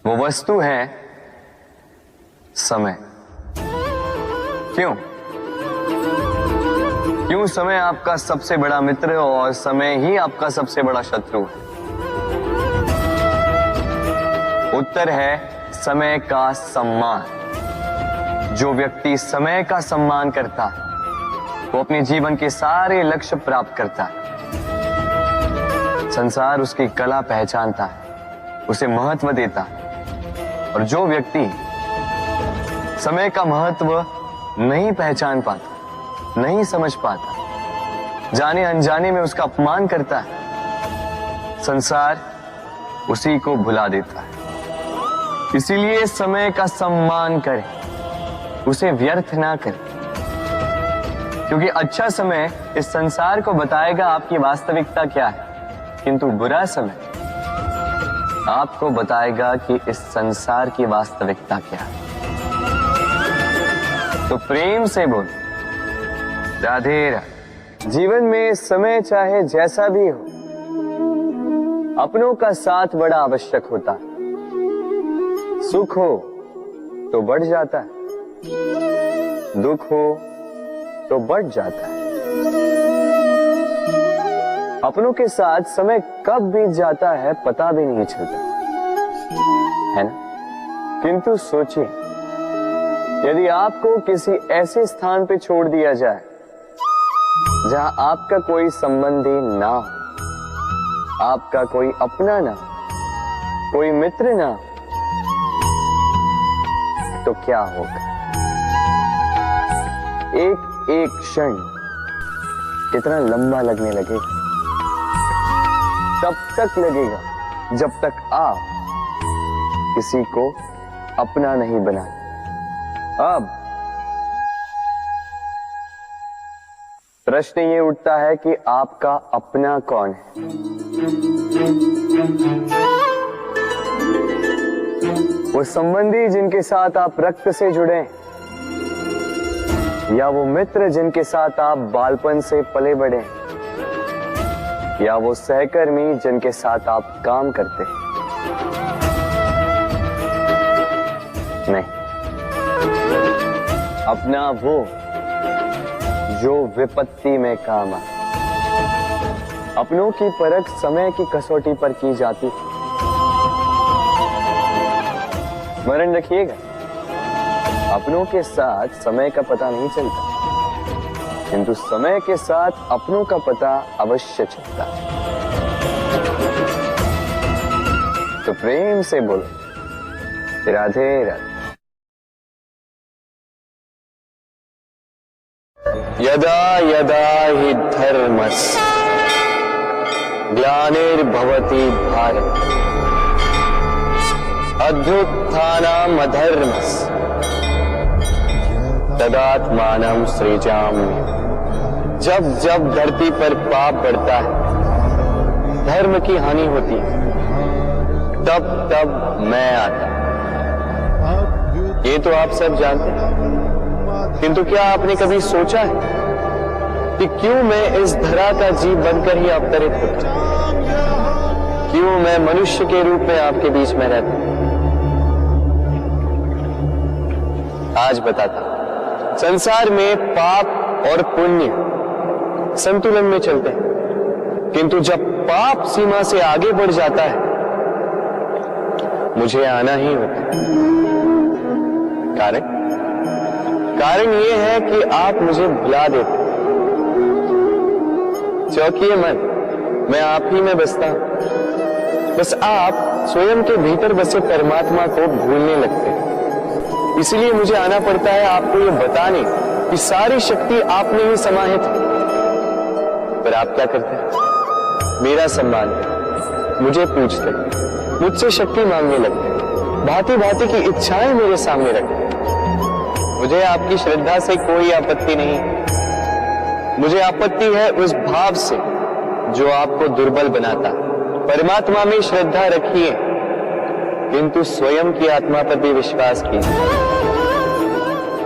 वो वस्तु है समय। क्यों समय आपका सबसे बड़ा मित्र और समय ही आपका सबसे बड़ा शत्रु है? उत्तर है समय का सम्मान। जो व्यक्ति समय का सम्मान करता है वो अपने जीवन के सारे लक्ष्य प्राप्त करता है। संसार उसकी कला पहचानता है, उसे महत्व देता है। और जो व्यक्ति समय का महत्व नहीं पहचान पाता, नहीं समझ पाता, जाने अनजाने में उसका अपमान करता है, संसार उसी को भुला देता है। इसीलिए समय का सम्मान करें, उसे व्यर्थ ना करें, क्योंकि अच्छा समय इस संसार को बताएगा आपकी वास्तविकता क्या है, किंतु बुरा समय आपको बताएगा कि इस संसार की वास्तविकता क्या है। तो प्रेम से बोल, राधे राधे। जीवन में समय चाहे जैसा भी हो, अपनों का साथ बड़ा आवश्यक होता है। सुख हो तो बढ़ जाता है, दुख हो तो बढ़ जाता है। अपनों के साथ समय कब बीत जाता है पता भी नहीं चलता, है ना? किंतु सोचिए, यदि आपको किसी ऐसे स्थान पे छोड़ दिया जाए जहां आपका कोई संबंधी ना हो, आपका कोई अपना ना, कोई मित्र ना, तो क्या होगा? एक एक क्षण कितना लंबा लगने लगेगा। तब तक लगेगा जब तक आप किसी को अपना नहीं बनाते। अब प्रश्न ये उठता है कि आपका अपना कौन है? वो संबंधी जिनके साथ आप रक्त से जुड़े, या वो मित्र जिनके साथ आप बालपन से पले बढ़े, या वो सहकर्मी जिनके साथ आप काम करते हैं? नहीं, अपना वो जो विपत्ति में काम आए, अपनों की परख समय की कसौटी पर की जाती है। स्मरण रखिएगा, अपनों के साथ समय का पता नहीं चलता, किंतु समय के साथ अपनों का पता अवश्य चलता है। तो प्रेम से बोलो राधे राधे। यदा यदा हि धर्मस्य ग्लानिर्भवति भारत अभ्युत्थानम् अधर्मस्य तदात्मानं सृजाम्यहम्। जब जब धरती पर पाप बढ़ता है, धर्म की हानि होती है, तब तब मैं आता। ये तो आप सब जानते हैं, किंतु क्या आपने कभी सोचा है कि क्यों मैं इस धरा का जीव बनकर ही अवतरित होता हूं? क्यों मैं मनुष्य के रूप में आपके बीच में रहता हूं? आज बताता हूं। संसार में पाप और पुण्य संतुलन में चलते हैं, किंतु जब पाप सीमा से आगे बढ़ जाता है, मुझे आना ही होता है। कारण यह है कि आप मुझे भुला देते। चौकिए मन, मैं आप ही में बसता हूं। बस आप स्वयं के भीतर बसे परमात्मा को भूलने लगते हैं। इसलिए मुझे आना पड़ता है आपको ये बताने कि सारी शक्ति आप में ही समाहित है। पर आप क्या करते हैं? मेरा सम्मान करते, मुझे पूछते, मुझसे शक्ति मांगने लगते, भांति भांति की इच्छाएं मेरे सामने रखते। मुझे आपकी श्रद्धा से कोई आपत्ति नहीं, मुझे आपत्ति है उस भाव से जो आपको दुर्बल बनाता। परमात्मा में श्रद्धा रखिए, किंतु स्वयं की आत्मा पर भी विश्वास कीजिए,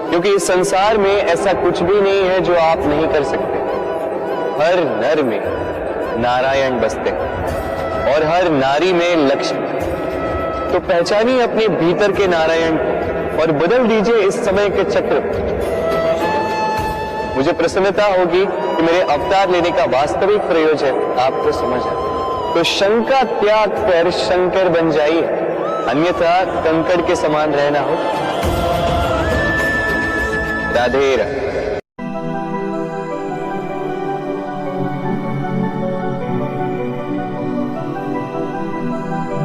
क्योंकि इस संसार में ऐसा कुछ भी नहीं है जो आप नहीं कर सकते। हर नर में नारायण बसते हैं और हर नारी में लक्ष्मी। तो पहचानिए अपने भीतर के नारायण और बदल दीजिए इस समय के चक्र। मुझे प्रसन्नता होगी कि मेरे अवतार लेने का वास्तविक प्रयोजन आपको समझ आए। तो शंका त्याग कर शंकर बन जाइए, अन्यथा कंकड़ के समान रहना हो। राधे राधे।